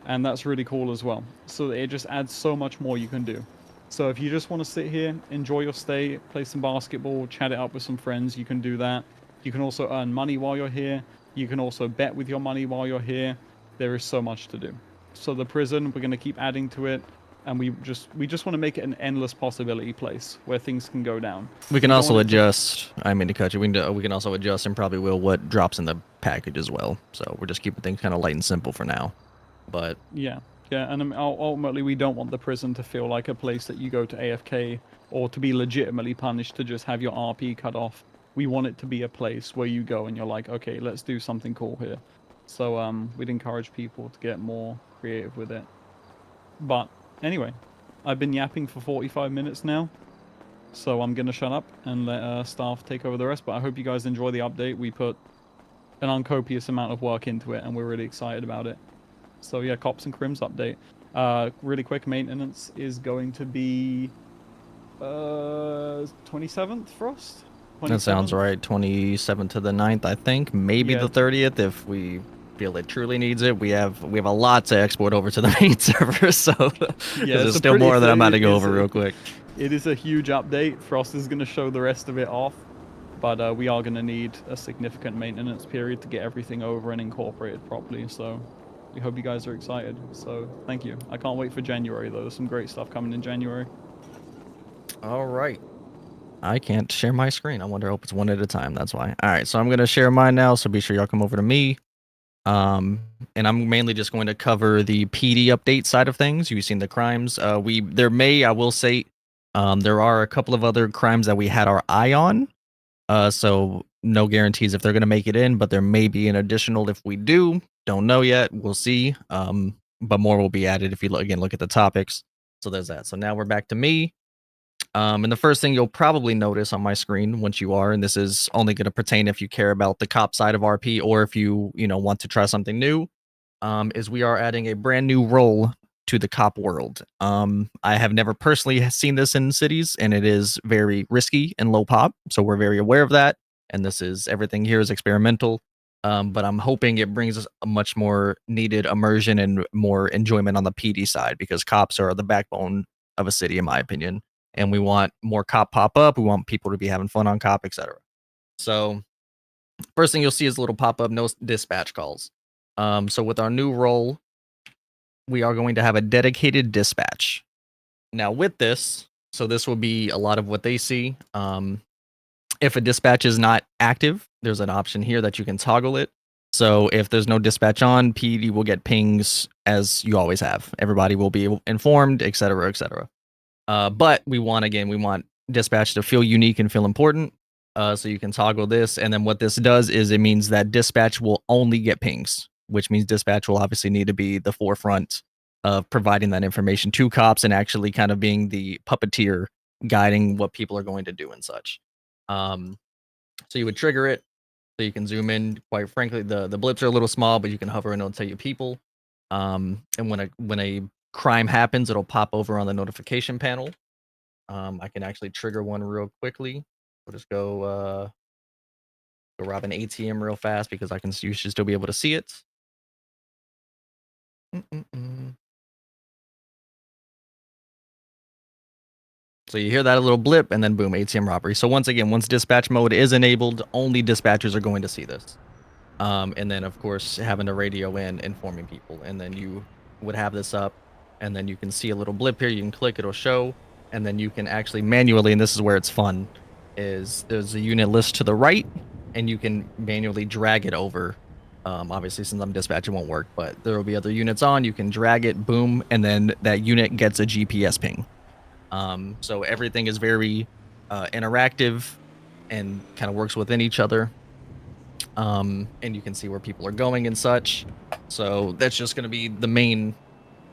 And that's really cool as well. So it just adds so much more you can do. So if you just want to sit here, enjoy your stay, play some basketball, chat it up with some friends, you can do that. You can also earn money while you're here. You can also bet with your money while you're here. There is so much to do. So the prison, we're going to keep adding to it. And we just want to make it an endless possibility place where things can go down. We can don't also want it to- adjust. I mean to cut you. We can also adjust and probably will what drops in the package as well. So we're just keeping things kind of light and simple for now. But Yeah, and ultimately we don't want the prison to feel like a place that you go to AFK or to be legitimately punished to just have your RP cut off. We want it to be a place where you go and you're like, okay, let's do something cool here. So we'd encourage people to get more creative with it. But anyway, I've been yapping for 45 minutes now, so I'm gonna shut up and let staff take over the rest. But I hope you guys enjoy the update. We put an uncopious amount of work into it, and we're really excited about it. So yeah, Cops and Crims update. Really quick, maintenance is going to be 27th Frost? 27th? that sounds right. 27th to the 9th, I think. Maybe Yeah. the 30th if we feel it truly needs it. We have a lot to export over to the main server, so there's still more that I'm about to go over real quick. It is a huge update. Frost is going to show the rest of it off, but we are going to need a significant maintenance period to get everything over and incorporated properly. So we hope you guys are excited. So thank you. I can't wait for January though. There's some great stuff coming in January. All right. I can't share my screen. I wonder if it's one at a time. That's why. All right, so I'm gonna share mine now. So be sure y'all come over to me. And I'm mainly just going to cover the PD update side of things. You've seen the crimes. I will say, there are a couple of other crimes that we had our eye on. So no guarantees if they're gonna make it in, but there may be an additional if we do. Don't know yet. We'll see. But more will be added if you look at the topics. So there's that. So now we're back to me. And the first thing you'll probably notice on my screen once you are, and this is only going to pertain if you care about the cop side of RP or if you want to try something new, is we are adding a brand new role to the cop world. I have never personally seen this in cities, and it is very risky and low pop, so we're very aware of that. And everything here is experimental. But I'm hoping it brings us a much more needed immersion and more enjoyment on the PD side, because cops are the backbone of a city, in my opinion. And we want more cop pop up. We want people to be having fun on cop, etc. So first thing you'll see is a little pop up, no dispatch calls. So with our new role, we are going to have a dedicated dispatch. Now with this, so this will be a lot of what they see. If a dispatch is not active, there's an option here that you can toggle it. So if there's no dispatch on, PD will get pings as you always have. Everybody will be informed, etc., etc. But we want dispatch to feel unique and feel important. So you can toggle this, and then what this does is it means that dispatch will only get pings, which means dispatch will obviously need to be the forefront of providing that information to cops and actually kind of being the puppeteer guiding what people are going to do and such. So you would trigger it, so you can zoom in. Quite frankly, the blips are a little small, but you can hover and it'll tell you people. And when a crime happens, it'll pop over on the notification panel. I can actually trigger one real quickly. We'll just go rob an ATM real fast because you should still be able to see it. So you hear that little blip, and then boom, ATM robbery. So once dispatch mode is enabled, only dispatchers are going to see this. And then, of course, having a radio in, informing people. And then you would have this up, and then you can see a little blip here. You can click, it'll show. And then you can actually manually, and this is where it's fun, is there's a unit list to the right, and you can manually drag it over. Obviously, since I'm dispatch, it won't work, but there will be other units on. You can drag it, boom, and then that unit gets a GPS ping. So everything is very interactive and kind of works within each other. And you can see where people are going and such. So that's just going to be the main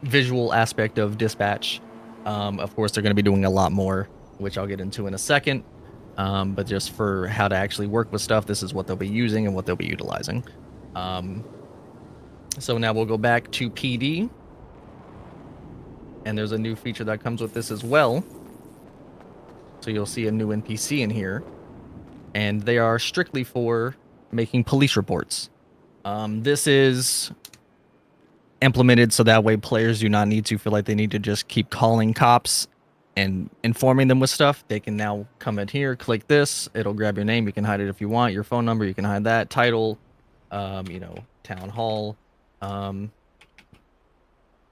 visual aspect of dispatch. Of course, they're going to be doing a lot more, which I'll get into in a second. But just for how to actually work with stuff, this is what they'll be using and what they'll be utilizing. So now we'll go back to PD. And there's a new feature that comes with this as well. So you'll see a new NPC in here. And they are strictly for making police reports. This is implemented so that way players do not need to feel like they need to just keep calling cops and informing them with stuff. They can now come in here, click this, it'll grab your name, you can hide it if you want, your phone number, you can hide that, title, town hall.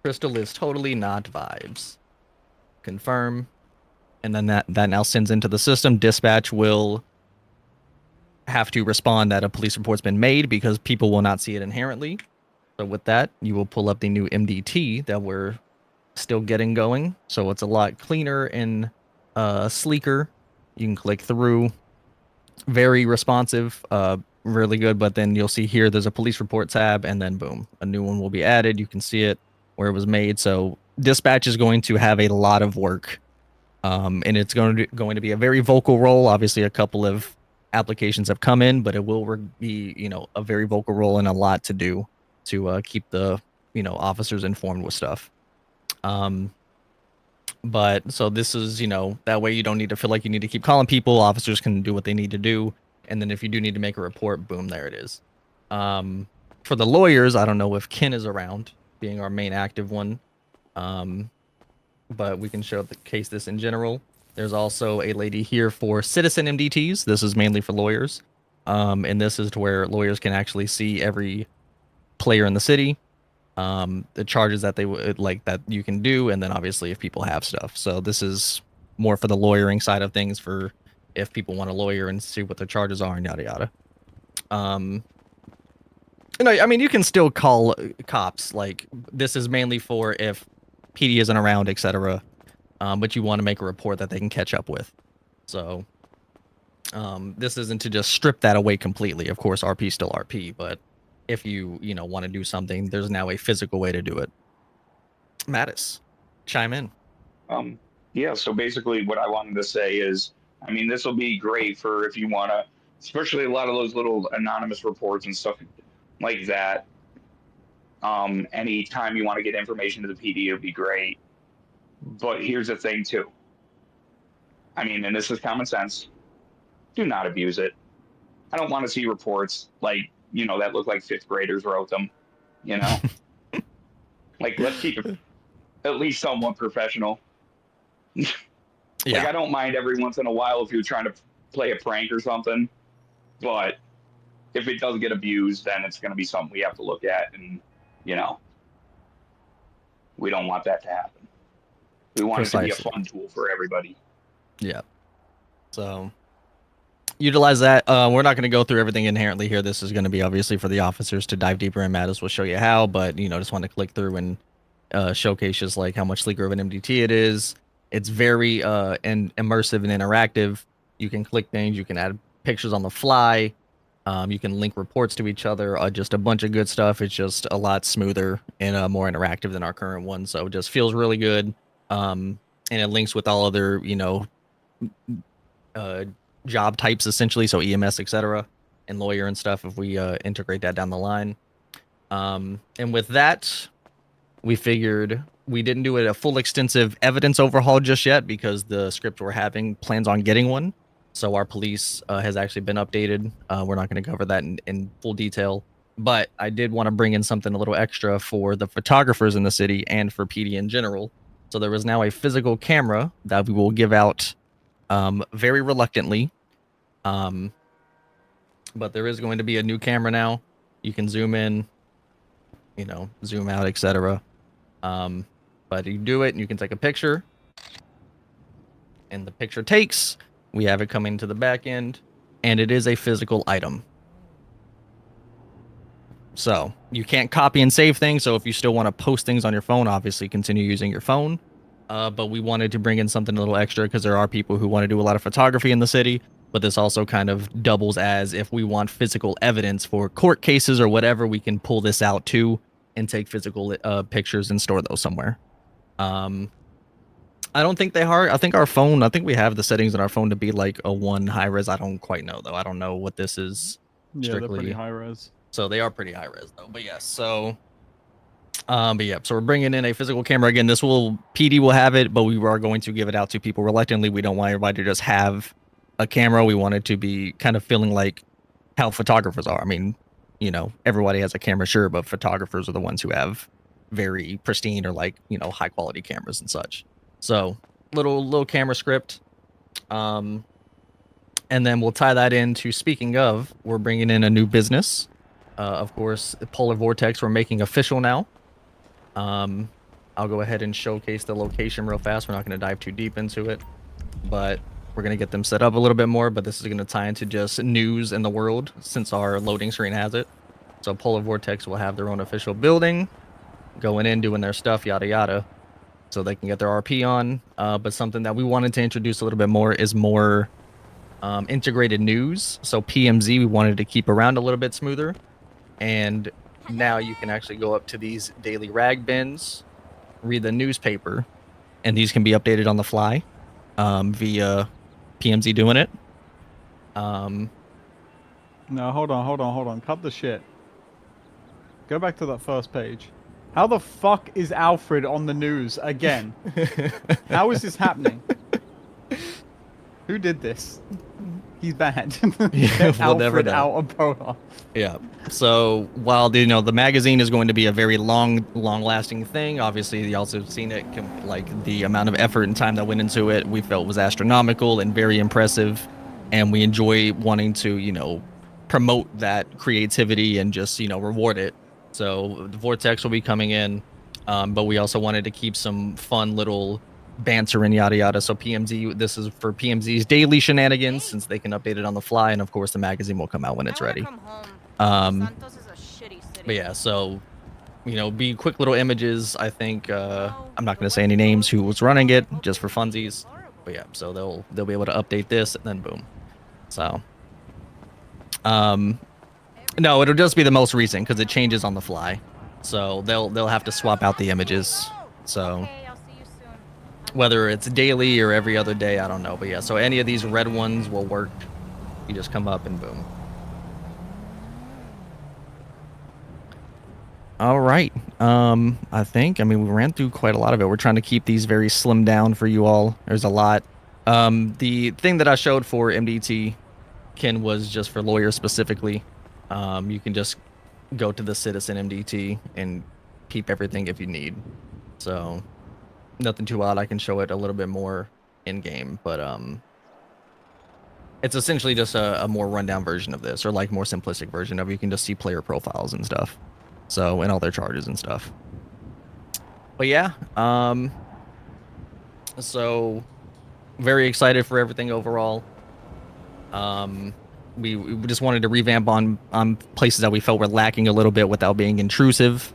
Crystal is totally not vibes. Confirm. And then that now sends into the system. Dispatch will have to respond that a police report's been made because people will not see it inherently. So with that, you will pull up the new MDT that we're still getting going. So it's a lot cleaner and sleeker. You can click through. Very responsive, really good. But then you'll see here there's a police report tab, and then boom, a new one will be added. You can see it where it was made. So dispatch is going to have a lot of work. And it's going to be a very vocal role. Obviously, a couple of applications have come in, but it will be, a very vocal role and a lot to do to keep the, officers informed with stuff. But so this is, that way you don't need to feel like you need to keep calling people. Officers can do what they need to do. And then if you do need to make a report, boom, there it is. For the lawyers, I don't know if Ken is around, being our main active one. But we can show the case this in general. There's also a lady here for citizen MDTs. This is mainly for lawyers. And this is to where lawyers can actually see every player in the city, the charges that they would like that you can do, and then obviously if people have stuff. So this is more for the lawyering side of things, for if people want a lawyer and see what their charges are and yada yada. You can still call cops. Like, this is mainly for if PD isn't around, etc. But you want to make a report that they can catch up with. So this isn't to just strip that away completely. Of course, RP is still RP, but if you want to do something, there's now a physical way to do it. Mattis, chime in. Yeah, so basically what I wanted to say is, I mean, this will be great for if you want to, especially a lot of those little anonymous reports and stuff like that. Anytime you want to get information to the PD, it would be great. But here's the thing too. I mean, and this is common sense. Do not abuse it. I don't want to see reports like, that look like fifth graders wrote them, you know? Like, let's keep it at least somewhat professional. Like, Yeah, I don't mind every once in a while if you're trying to play a prank or something, but if it does get abused, then it's going to be something we have to look at, and we don't want that to happen. We want it to be a precisely. fun tool for everybody. Yeah. So utilize that. We're not going to go through everything inherently here. This is going to be obviously for the officers to dive deeper in. Mattis will show you how, but just want to click through and showcase just like how much sleeker of an MDT it is. It's very and immersive and interactive. You can click things. You can add pictures on the fly. You can link reports to each other. Just a bunch of good stuff. It's just a lot smoother and more interactive than our current one. So it just feels really good. And it links with all other job types essentially, so EMS, etc., and lawyer and stuff. If we integrate that down the line, and with that, we figured we didn't do a full extensive evidence overhaul just yet because the script we're having plans on getting one. So our police has actually been updated. We're not going to cover that in full detail, but I did want to bring in something a little extra for the photographers in the city and for PD in general. So there is now a physical camera that we will give out very reluctantly. But there is going to be a new camera now. You can zoom in, zoom out, etc. But you do it and you can take a picture. And the picture takes. We have it coming to the back end, and it is a physical item. So you can't copy and save things. So if you still want to post things on your phone, obviously continue using your phone. But we wanted to bring in something a little extra because there are people who want to do a lot of photography in the city. But this also kind of doubles as if we want physical evidence for court cases or whatever, we can pull this out too and take physical pictures and store those somewhere. I don't think they are. I think we have the settings on our phone to be like a 1 high res. I don't quite know though. I don't know what this is Yeah, they're strictly. pretty high res. So they are pretty high res though. But yes, so so we're bringing in a physical camera again. PD will have it, but we are going to give it out to people reluctantly. We don't want everybody to just have a camera. We want it to be kind of feeling like how photographers are. I mean, everybody has a camera, sure, but photographers are the ones who have very pristine or like, high quality cameras and such. So little camera script. And then we'll tie that into, speaking of, we're bringing in a new business. Of course, Polar Vortex, we're making official now. I'll go ahead and showcase the location real fast. We're not going to dive too deep into it, but we're going to get them set up a little bit more. But this is going to tie into just news in the world since our loading screen has it. So Polar Vortex will have their own official building, going in, doing their stuff, yada yada, so they can get their RP on. But something that we wanted to introduce a little bit more is more integrated news. So PMZ we wanted to keep around a little bit smoother. And now you can actually go up to these daily rag bins, read the newspaper, and these can be updated on the fly via PMZ doing it. No, hold on. Cut the shit. Go back to that first page. How the fuck is Alfred on the news again? How is this happening? Who did this? He's bad. Get We'll never Alfred know. out of Polar. Yeah. So while the magazine is going to be a very long-lasting thing, obviously you also have seen it. Like the amount of effort and time that went into it, we felt was astronomical and very impressive, and we enjoy wanting to promote that creativity and just reward it. So the Vortex will be coming in, but we also wanted to keep some fun little banter and yada yada. So PMZ, this is for PMZ's daily shenanigans since they can update it on the fly, and of course the magazine will come out when it's ready. But yeah, so be quick little images. I think I'm not going to say any names who was running it, just for funsies. But yeah, so they'll be able to update this and then boom. So No, it'll just be the most recent because it changes on the fly. So they'll have to swap out the images. So Okay, I'll see you soon. whether it's daily or every other day, I don't know. But yeah, so any of these red ones will work. You just come up and boom. All right. I think, I mean, we ran through quite a lot of it. We're trying to keep these very slimmed down for you all. There's a lot. The thing that I showed for MDT, Ken, was just for lawyers specifically. You can just go to the Citizen MDT and keep everything if you need. So nothing too odd. I can show it a little bit more in game, but it's essentially just a more rundown version of this, or like more simplistic version of it. You can just see player profiles and stuff. So, and all their charges and stuff. But yeah, so very excited for everything overall. We just wanted to revamp on places that we felt were lacking a little bit without being intrusive.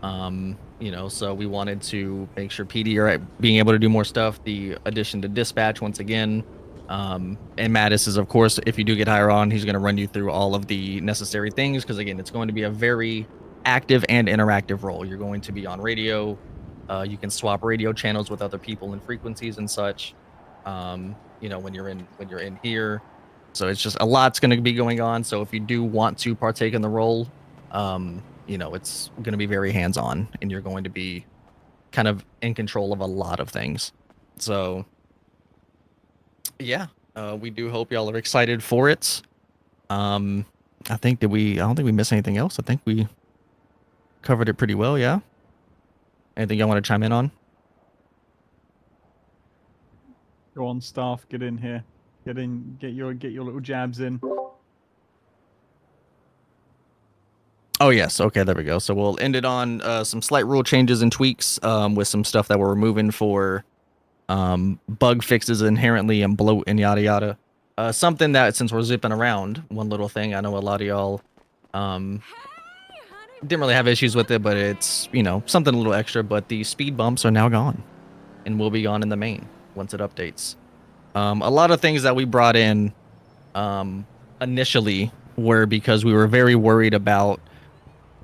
You know, so we wanted to make sure PD are being able to do more stuff. The addition to dispatch once again. And Mattis is, of course, if you do get higher on, he's going to run you through all of the necessary things because, again, it's going to be a very active and interactive role. You're going to be on radio. You can swap radio channels with other people and frequencies and such. You know, when you're in here. So it's just a lot's going to be going on. So if you do want to partake in the role, you know, it's going to be very hands-on and you're going to be kind of in control of a lot of things. So yeah, we do hope y'all are excited for it. I don't think we missed anything else. I think we covered it pretty well. Yeah. Anything y'all want to chime in on? Go on, staff. Get in here. Get in. Get your little jabs in. Oh yes, okay, there we go. So we'll end it on some slight rule changes and tweaks with some stuff that we're removing for bug fixes inherently and bloat and yada yada. Something that, since we're zipping around, one little thing, I know a lot of y'all didn't really have issues with it, but it's, you know, something a little extra. But the speed bumps are now gone and will be gone in the main once it updates. A lot of things that we brought in initially were because we were very worried about,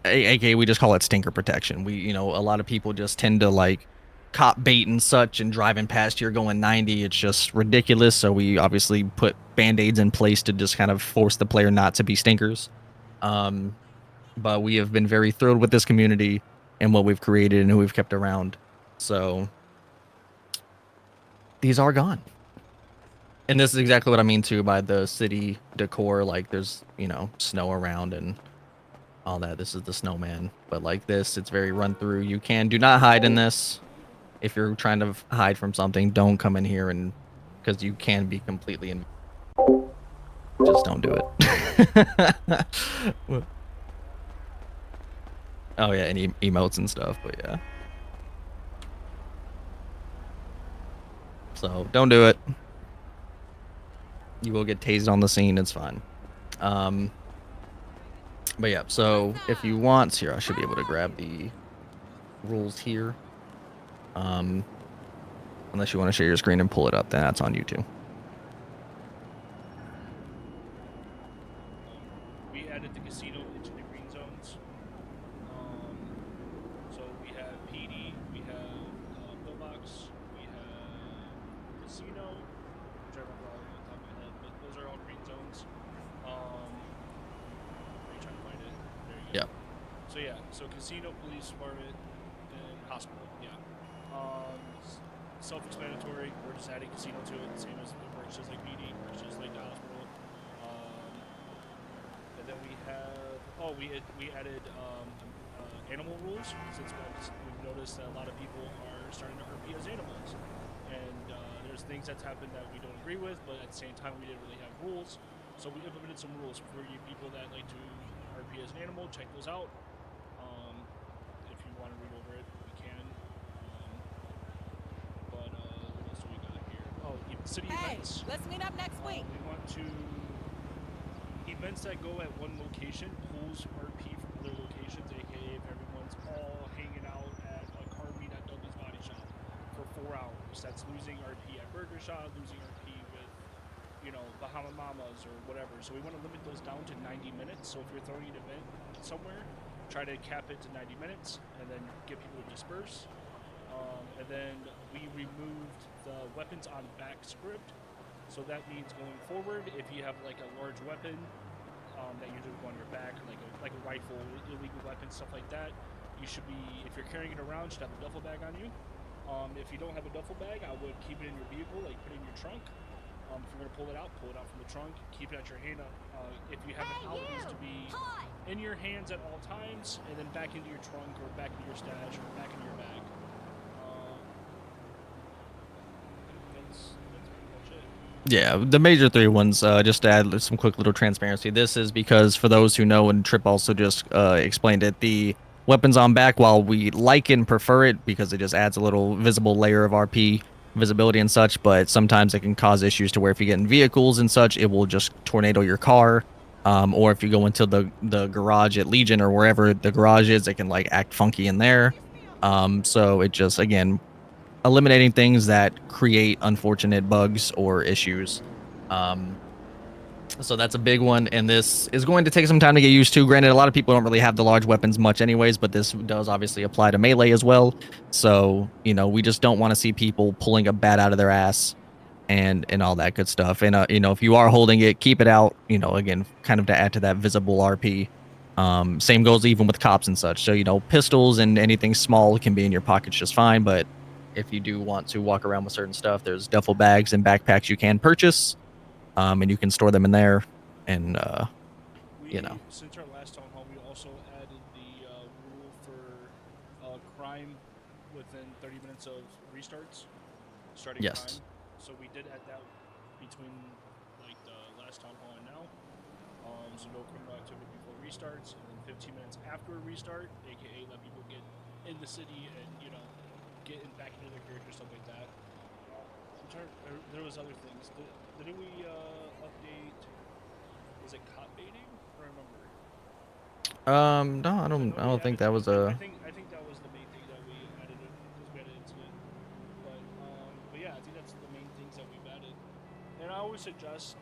aka we just call it stinker protection. We, you know, a lot of people just tend to like cop bait and such, and driving past here going 90, it's just ridiculous. So we obviously put band-aids in place to just kind of force the player not to be stinkers. But we have been very thrilled with this community and what we've created and who we've kept around. So these are gone. And this is exactly what I mean too by the city decor. Like there's, you know, snow around and all that. This is the snowman. But like this, it's very run through. You do not hide in this. If you're trying to hide from something, don't come in here, and because you can be completely just don't do it. Oh yeah, and emotes and stuff, but yeah. So don't do it. You will get tased on the scene. It's fine. But yeah, so if you want, here, I should be able to grab the rules here. Unless you want to share your screen and pull it up, then that's on you too. We added the casino into the green zones. So we have PD, we have pillbox, we have casino, which I remember all on top of my head, but those are all green zones. Are you trying to find it? There you go. Yeah. So yeah, so casino, police department, and hospital. Yeah. Self-explanatory. We're just adding casino to it, same as it works just like PD, works just like the hospital. And then we have we added animal rules, since we've noticed that a lot of people are starting to RP as animals, and there's things that's happened that we don't agree with, but at the same time we didn't really have rules, so we implemented some rules for you people that like to RP as an animal. Check those out. If you want to read over it, we can. But what else do we got here? Oh, city events. Let's meet up next week. We want to events that go at one location pulls RP from other locations, aka if everyone's all hanging out at a car meet at Douglas Body Shop for 4 hours, that's losing RP at Burger Shop, losing RP with, you know, Bahama Mamas or whatever. So we want to limit those down to 90 minutes. So if you're throwing an event somewhere, try to cap it to 90 minutes and then get people to disperse. And then we removed the weapons on back script. So that means going forward, if you have like a large weapon that you just go on your back, like a rifle, illegal weapon, stuff like that, you should be, if you're carrying it around, you should have a duffel bag on you. If you don't have a duffel bag, I would keep it in your vehicle, like put it in your trunk. If you're gonna pull it out from the trunk. Keep it at your hand. If you have it out, it needs to be in your hands at all times, and then back into your trunk or back into your stash or back into your bag. That's pretty much it. Yeah, the major three ones, just to add some quick little transparency. This is because for those who know, and Trip also just explained it, the weapons on back, while we like and prefer it because it just adds a little visible layer of RP visibility and such, but sometimes it can cause issues to where if you get in vehicles and such, it will just tornado your car. Or if you go into the garage at Legion or wherever the garage is, it can like act funky in there. So it just, again, eliminating things that create unfortunate bugs or issues. So that's a big one, and this is going to take some time to get used to. Granted, a lot of people don't really have the large weapons much anyways, but this does obviously apply to melee as well. So, you know, we just don't want to see people pulling a bat out of their ass and all that good stuff. And, you know, if you are holding it, keep it out, you know, again, kind of to add to that visible RP. Same goes even with cops and such. So, you know, pistols and anything small can be in your pockets just fine, but if you do want to walk around with certain stuff, there's duffel bags and backpacks you can purchase. And you can store them in there, and you know. Since our last town hall, we also added the rule for crime within 30 minutes of restarts, starting Yes. crime. So we did add that between like the last town hall and now. So no criminal activity before restarts, and then 15 minutes after a restart, aka let people get in the city and, you know, get back into their character, stuff like that. There was other things. Didn't we update? Was it cop baiting? I remember. No, I don't think that was a. I think that was the main thing that we added because we had an incident. But yeah, I think that's the main things that we've added. And I always suggest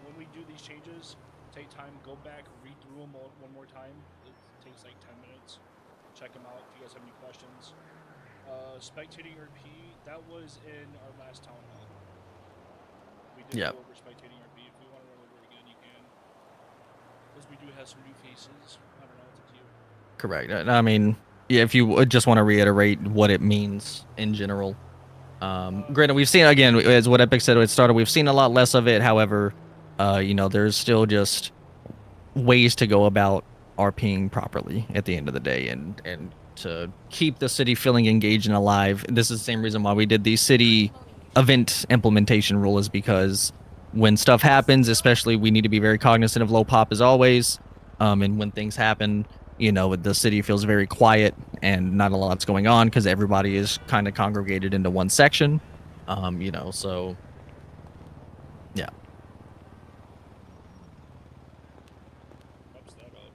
when we do these changes, take time, go back, read through them one more time. It takes like 10 minutes. Check them out if you guys have any questions. Spectating RP, that was in our last town hall. We did Yep. go over spectating RP. If we want to run over it again, you can. Because we do have some new faces. I don't know, it's up to you. Correct. I mean, yeah, if you would just want to reiterate what it means in general. Granted, we've seen, again, as what Epic said at the start, we've seen a lot less of it. However, you know, there's still just ways to go about RPing properly at the end of the day, and to keep the city feeling engaged and alive. This is the same reason why we did the city event implementation rule, is because when stuff happens, especially, we need to be very cognizant of low pop as always. And when things happen, you know, the city feels very quiet and not a lot's going on because everybody is kind of congregated into one section. You know, so yeah. Wraps that up.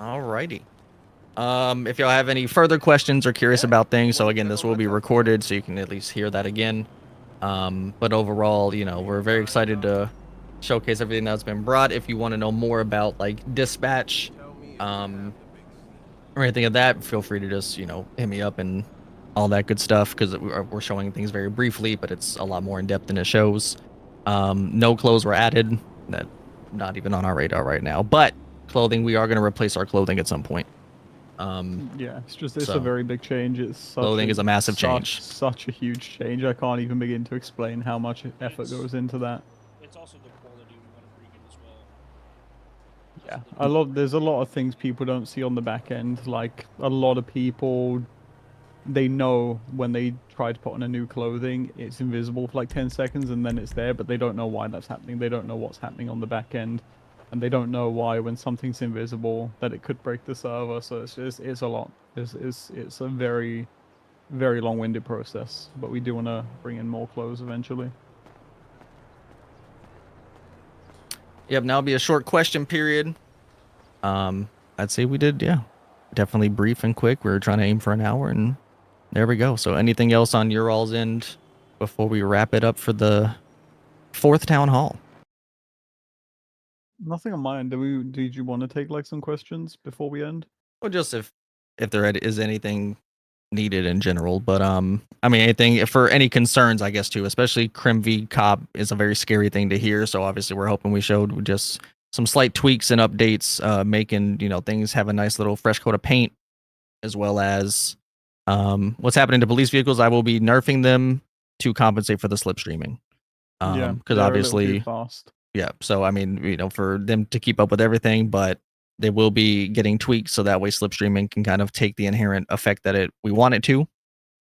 Alrighty. If y'all have any further questions or curious about things, so again, this will be recorded, so you can at least hear that again. But overall, you know, we're very excited to showcase everything that's been brought. If you want to know more about like dispatch, or anything of that, feel free to just, you know, hit me up and all that good stuff, because we're showing things very briefly, but it's a lot more in depth than it shows. No clothes were added. That not even on our radar right now, but clothing, we are going to replace our clothing at some point. Yeah, it's so, a very big change. It's such clothing is a massive change. Such a huge change. I can't even begin to explain how much effort goes into that. It's also the quality we want to bring in as well. Yeah, there's a lot of things people don't see on the back end. Like, a lot of people, they know when they try to put on a new clothing, it's invisible for like 10 seconds and then it's there, but they don't know why that's happening. They don't know what's happening on the back end, and they don't know why when something's invisible that it could break the server. So it's a lot. It's a very, very long-winded process, but we do want to bring in more clothes eventually. Yep, now it'll be a short question period. I'd say we did, yeah, definitely brief and quick. We were trying to aim for an hour, and there we go. So anything else on your all's end before we wrap it up for the 4th town hall? Nothing on my end. Did you want to take like some questions before we end? Or just if there is anything needed in general, but I mean anything for any concerns, I guess too, especially Crim v Cobb is a very scary thing to hear. So obviously we're hoping we showed just some slight tweaks and updates, making things have a nice little fresh coat of paint, as well as what's happening to police vehicles. I will be nerfing them to compensate for the slipstreaming. Yeah, Because they're a little too obviously, fast. yeah. So I mean, for them to keep up with everything, but they will be getting tweaked so that way slipstreaming can kind of take the inherent effect that we want it to.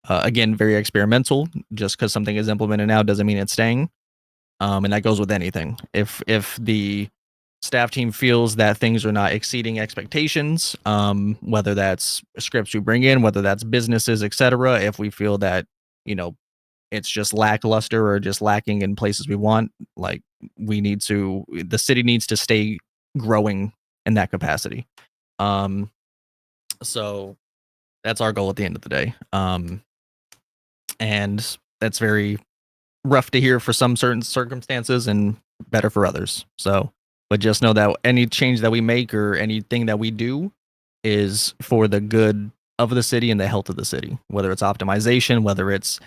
Again, very experimental. Just because something is implemented now doesn't mean it's staying. And that goes with anything. If the staff team feels that things are not exceeding expectations, whether that's scripts we bring in, whether that's businesses, etc., if we feel that it's just lackluster or just lacking in places we want, like the city needs to stay growing in that capacity. So that's our goal at the end of the day. And that's very rough to hear for some certain circumstances and better for others. So, but just know that any change that we make or anything that we do is for the good of the city and the health of the city, whether it's optimization, whether it's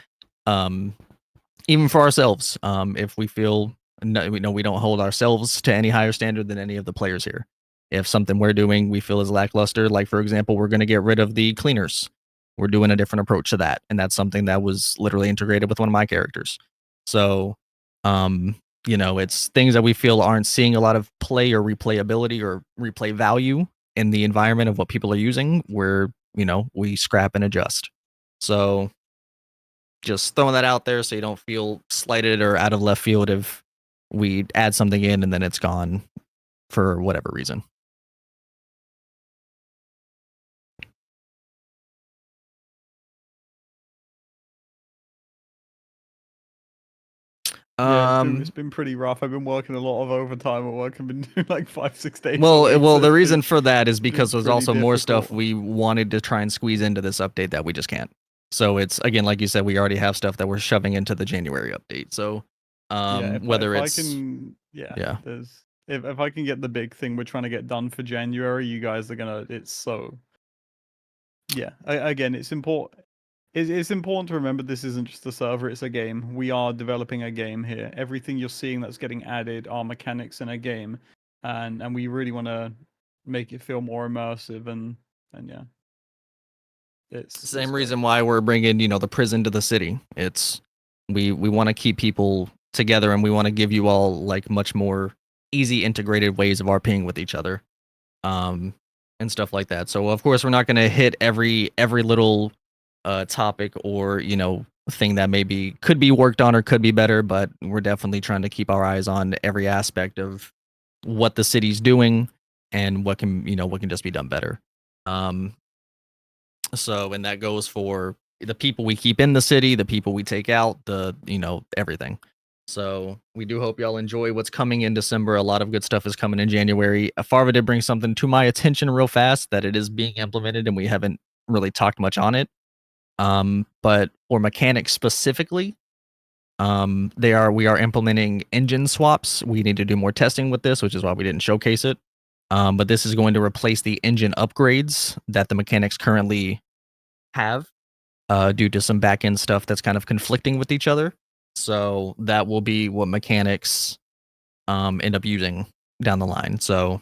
even for ourselves. If we feel we don't hold ourselves to any higher standard than any of the players here. If something we're doing we feel is lackluster, like for example, we're going to get rid of the cleaners. We're doing a different approach to that, and that's something that was literally integrated with one of my characters. So, it's things that we feel aren't seeing a lot of play or replayability or replay value in the environment of what people are using, where we scrap and adjust. So just throwing that out there so you don't feel slighted or out of left field if we add something in and then it's gone for whatever reason. Yeah, it's been pretty rough. I've been working a lot of overtime at work. I've been doing like 5-6 days. Well, a week, well, so the it's reason been- for that is it's been because there's pretty also more stuff difficult. we wanted to try and squeeze into this update that we just can't. So it's again, like you said, we already have stuff that we're shoving into the January update. So Yeah, whether if it's I can, yeah. there's if I can get the big thing we're trying to get done for January, you guys are gonna. It's so. Yeah, again, it's important. It's important to remember this isn't just a server; it's a game. We are developing a game here. Everything you're seeing that's getting added are mechanics in a game, and we really want to make it feel more immersive and yeah. It's Same great. reason why we're bringing the prison to the city. It's we want to keep people together, and we want to give you all like much more easy integrated ways of RPing with each other, and stuff like that. So of course we're not going to hit every little topic or thing that maybe could be worked on or could be better, but we're definitely trying to keep our eyes on every aspect of what the city's doing and what can just be done better. So, and that goes for the people we keep in the city, the people we take out, everything. So we do hope y'all enjoy what's coming in December. A lot of good stuff is coming in January. Farva did bring something to my attention real fast that it is being implemented, and we haven't really talked much on it. But for mechanics specifically, we are implementing engine swaps. We need to do more testing with this, which is why we didn't showcase it. But this is going to replace the engine upgrades that the mechanics currently have, due to some back end stuff that's kind of conflicting with each other. So that will be what mechanics end up using down the line. So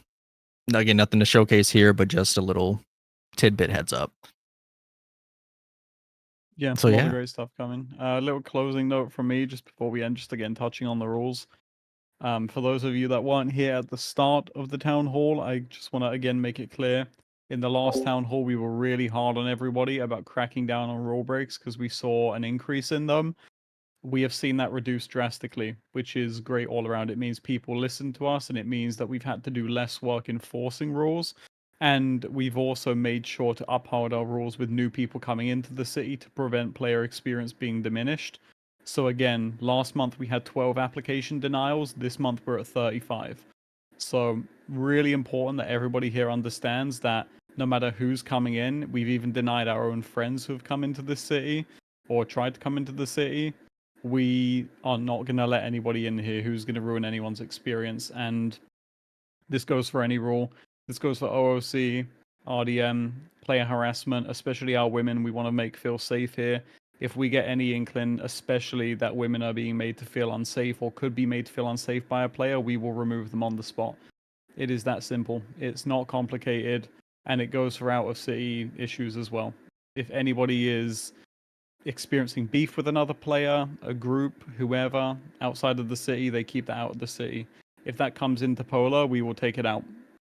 again, nothing to showcase here, but just a little tidbit heads up. Yeah, So a lot of yeah. great stuff coming. A little closing note from me just before we end, just again touching on the rules. For those of you that weren't here at the start of the town hall, I just want to again make it clear. In the last town hall, we were really hard on everybody about cracking down on rule breaks because we saw an increase in them. We have seen that reduce drastically, which is great all around. It means people listen to us, and it means that we've had to do less work enforcing rules. And we've also made sure to uphold our rules with new people coming into the city to prevent player experience being diminished. So again, last month we had 12 application denials. This month we're at 35. So really important that everybody here understands that no matter who's coming in, we've even denied our own friends who have come into the city or tried to come into the city. we are not going to let anybody in here who's going to ruin anyone's experience. And this goes for any rule. This goes for OOC, RDM, player harassment, especially our women. We want to make feel safe here. If we get any inkling, especially that women are being made to feel unsafe or could be made to feel unsafe by a player, we will remove them on the spot. It is that simple. It's not complicated, and it goes for out of city issues as well. If anybody is experiencing beef with another player, a group, whoever, outside of the city, they keep that out of the city. If that comes into Polar, we will take it out.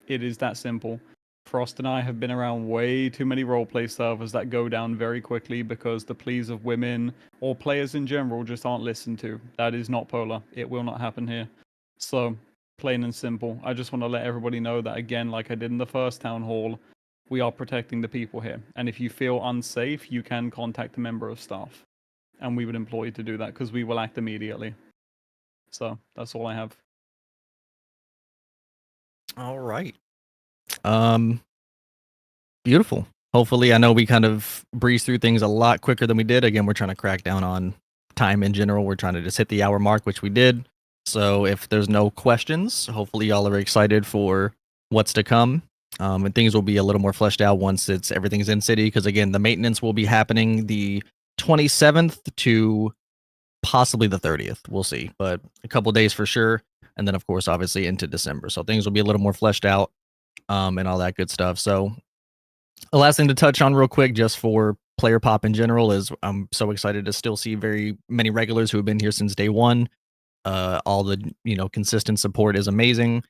It is that simple. Frost and I have been around way too many roleplay servers that go down very quickly because the pleas of women or players in general just aren't listened to. That is not Polar. It will not happen here. So, plain and simple. I just want to let everybody know that again, like I did in the first town hall, we are protecting the people here. And if you feel unsafe, you can contact a member of staff. And we would employ you to do that because we will act immediately. So that's all I have. All right. Beautiful. Hopefully, I know we kind of breezed through things a lot quicker than we did. Again, we're trying to crack down on time in general. We're trying to just hit the hour mark, which we did. So if there's no questions, hopefully y'all are excited for what's to come. And things will be a little more fleshed out once everything's in city. Because again, the maintenance will be happening the 27th to possibly the 30th. We'll see, but a couple days for sure. And then of course, obviously into December. So things will be a little more fleshed out, and all that good stuff. So the last thing to touch on real quick, just for player pop in general, is I'm so excited to still see very many regulars who have been here since day one. All the consistent support is amazing.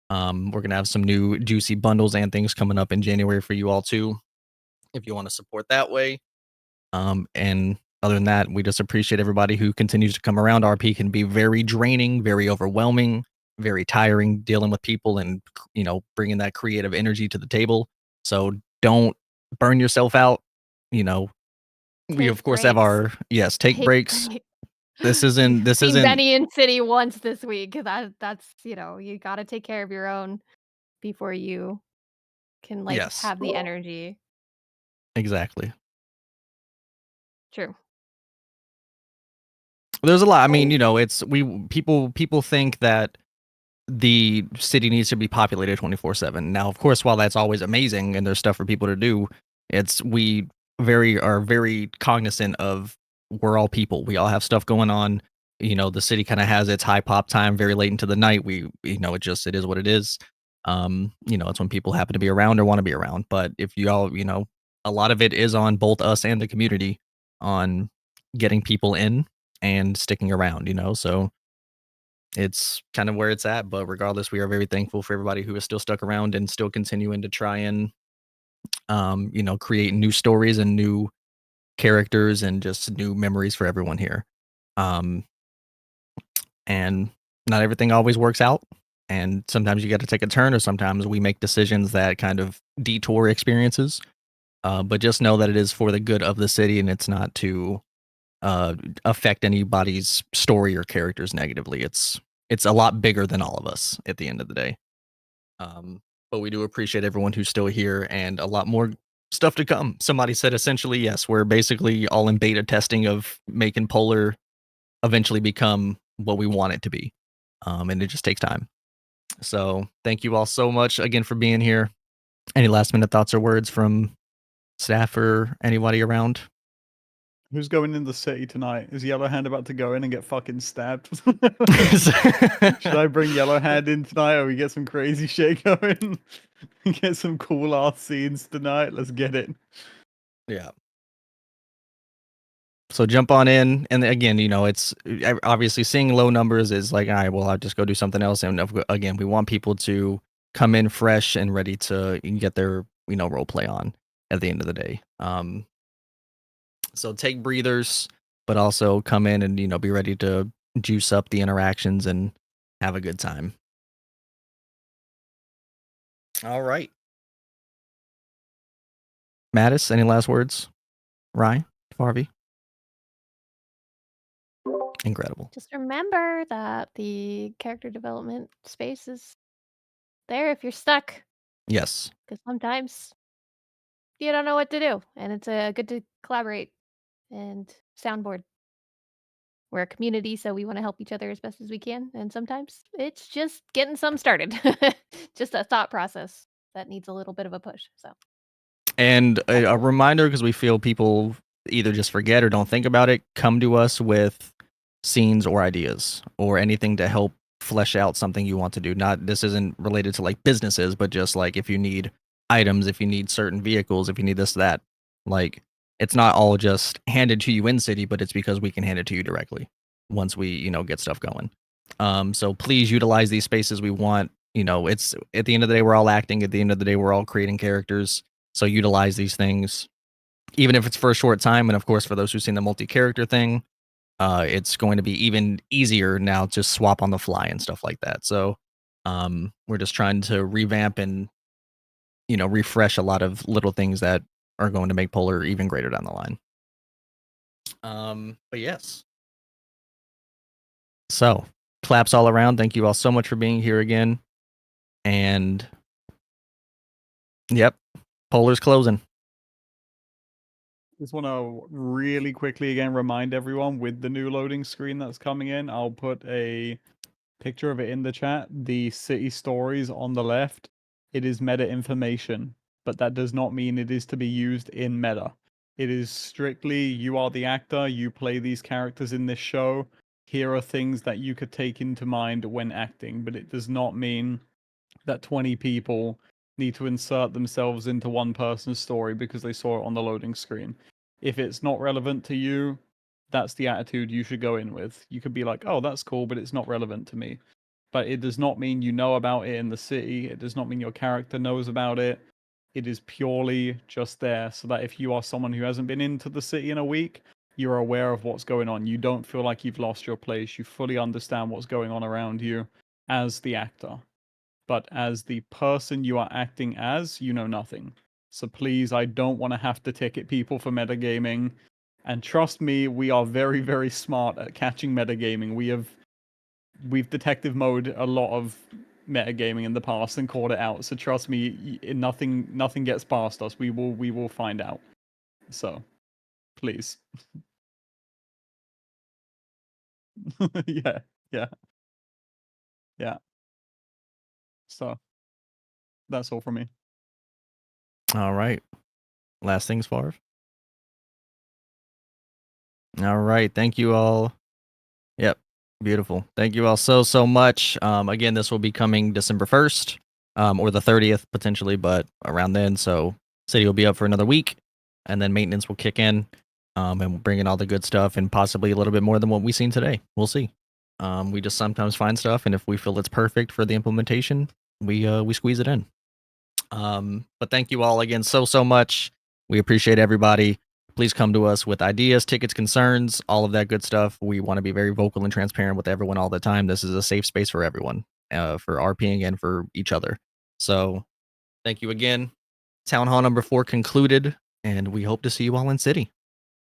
We're gonna have some new juicy bundles and things coming up in January for you all too, if you want to support that way. And other than that, we just appreciate everybody who continues to come around. RP can be very draining, very overwhelming, very tiring dealing with people and bringing that creative energy to the table. So don't burn yourself out. You know, we Take of course have breaks. our take breaks. break. This We've isn't seen Benny in City once this week. That's you got to take care of your own before you can yes, have the energy. exactly. True. There's a lot. I mean, it's people think that the city needs to be populated 24/7. Now, of course, while that's always amazing and there's stuff for people to do, we are very cognizant of we're all people. We all have stuff going on. The city kind of has its high pop time very late into the night. It is what it is. It's when people happen to be around or want to be around. But if you all, a lot of it is on both us and the community on getting people in and sticking around, so it's kind of where it's at. But regardless, we are very thankful for everybody who is still stuck around and still continuing to try and create new stories and new characters and just new memories for everyone here. And not everything always works out, and sometimes you got to take a turn, or sometimes we make decisions that kind of detour experiences. But just know that it is for the good of the city, and it's not to affect anybody's story or characters negatively. It's a lot bigger than all of us at the end of the day. But we do appreciate everyone who's still here, and a lot more stuff to come. Somebody said essentially, yes, we're basically all in beta testing of making Polar eventually become what we want it to be. And it just takes time. So thank you all so much again for being here. Any last minute thoughts or words from staff or anybody around? Who's going in the city tonight? Is Yellowhand about to go in and get fucking stabbed? Should I bring Yellowhand in tonight, or we get some crazy shit going? Get some cool ass scenes tonight. Let's get it. Yeah. So jump on in, and again, it's obviously seeing low numbers is like, all right, well, I'll just go do something else. And again, we want people to come in fresh and ready to get their role play on at the end of the day. So take breathers, but also come in and be ready to juice up the interactions and have a good time. All right, Mattis, any last words? Ryan, Harvey. Incredible. Just remember that the character development space is there if you're stuck, Yes. because sometimes you don't know what to do, and it's good to collaborate and soundboard. we're a community, so we want to help each other as best as we can. And sometimes it's just getting some started, just a thought process that needs a little bit of a push. So And That's a all. reminder, because we feel people either just forget or don't think about it, come to us with scenes or ideas or anything to help flesh out something you want to do. Not this isn't related to like businesses, but just like if you need items, if you need certain vehicles, if you need this, that. Like it's not all just handed to you in city, but it's because we can hand it to you directly once we, get stuff going. So please utilize these spaces. We want, it's at the end of the day, we're all acting. At the end of the day, we're all creating characters. So utilize these things, even if it's for a short time. And of course, for those who've seen the multi-character thing, it's going to be even easier now to swap on the fly and stuff like that. So we're just trying to revamp and refresh a lot of little things that are going to make Polar even greater down the line. But yes. So claps all around. Thank you all so much for being here again. And yep, Polar's closing. Just want to really quickly again remind everyone with the new loading screen that's coming in, I'll put a picture of it in the chat. The city stories on the left, it is meta information, but that does not mean it is to be used in meta. It is strictly you are the actor, you play these characters in this show. Here are things that you could take into mind when acting, but it does not mean that 20 people need to insert themselves into one person's story because they saw it on the loading screen. If it's not relevant to you, that's the attitude you should go in with. You could be like, oh, that's cool, but it's not relevant to me. But it does not mean you know about it in the city. It does not mean your character knows about it. It is purely just there so that if you are someone who hasn't been into the city in a week, you're aware of what's going on. You don't feel like you've lost your place. You fully understand what's going on around you as the actor. But as the person you are acting as, you know nothing. So please, I don't want to have to ticket people for metagaming. And trust me, we are very, very smart at catching metagaming. We've detective mode a lot of metagaming in the past and called it out. So trust me, nothing gets past us. We will find out. So please. yeah. So that's all from me. All right. Last things, Favre. All right. Thank you all. Yep. Beautiful. Thank you all so much. Again, this will be coming December 1st, or the 30th potentially, but around then. So city will be up for another week, and then maintenance will kick in, and we'll bring in all the good stuff and possibly a little bit more than what we've seen today. We'll see. We just sometimes find stuff, and if we feel it's perfect for the implementation, we squeeze it in. But thank you all again so much. We appreciate everybody. Please come to us with ideas, tickets, concerns, all of that good stuff. We want to be very vocal and transparent with everyone all the time. This is a safe space for everyone, for RPing and for each other. So thank you again. Town Hall number 4 concluded, and we hope to see you all in city.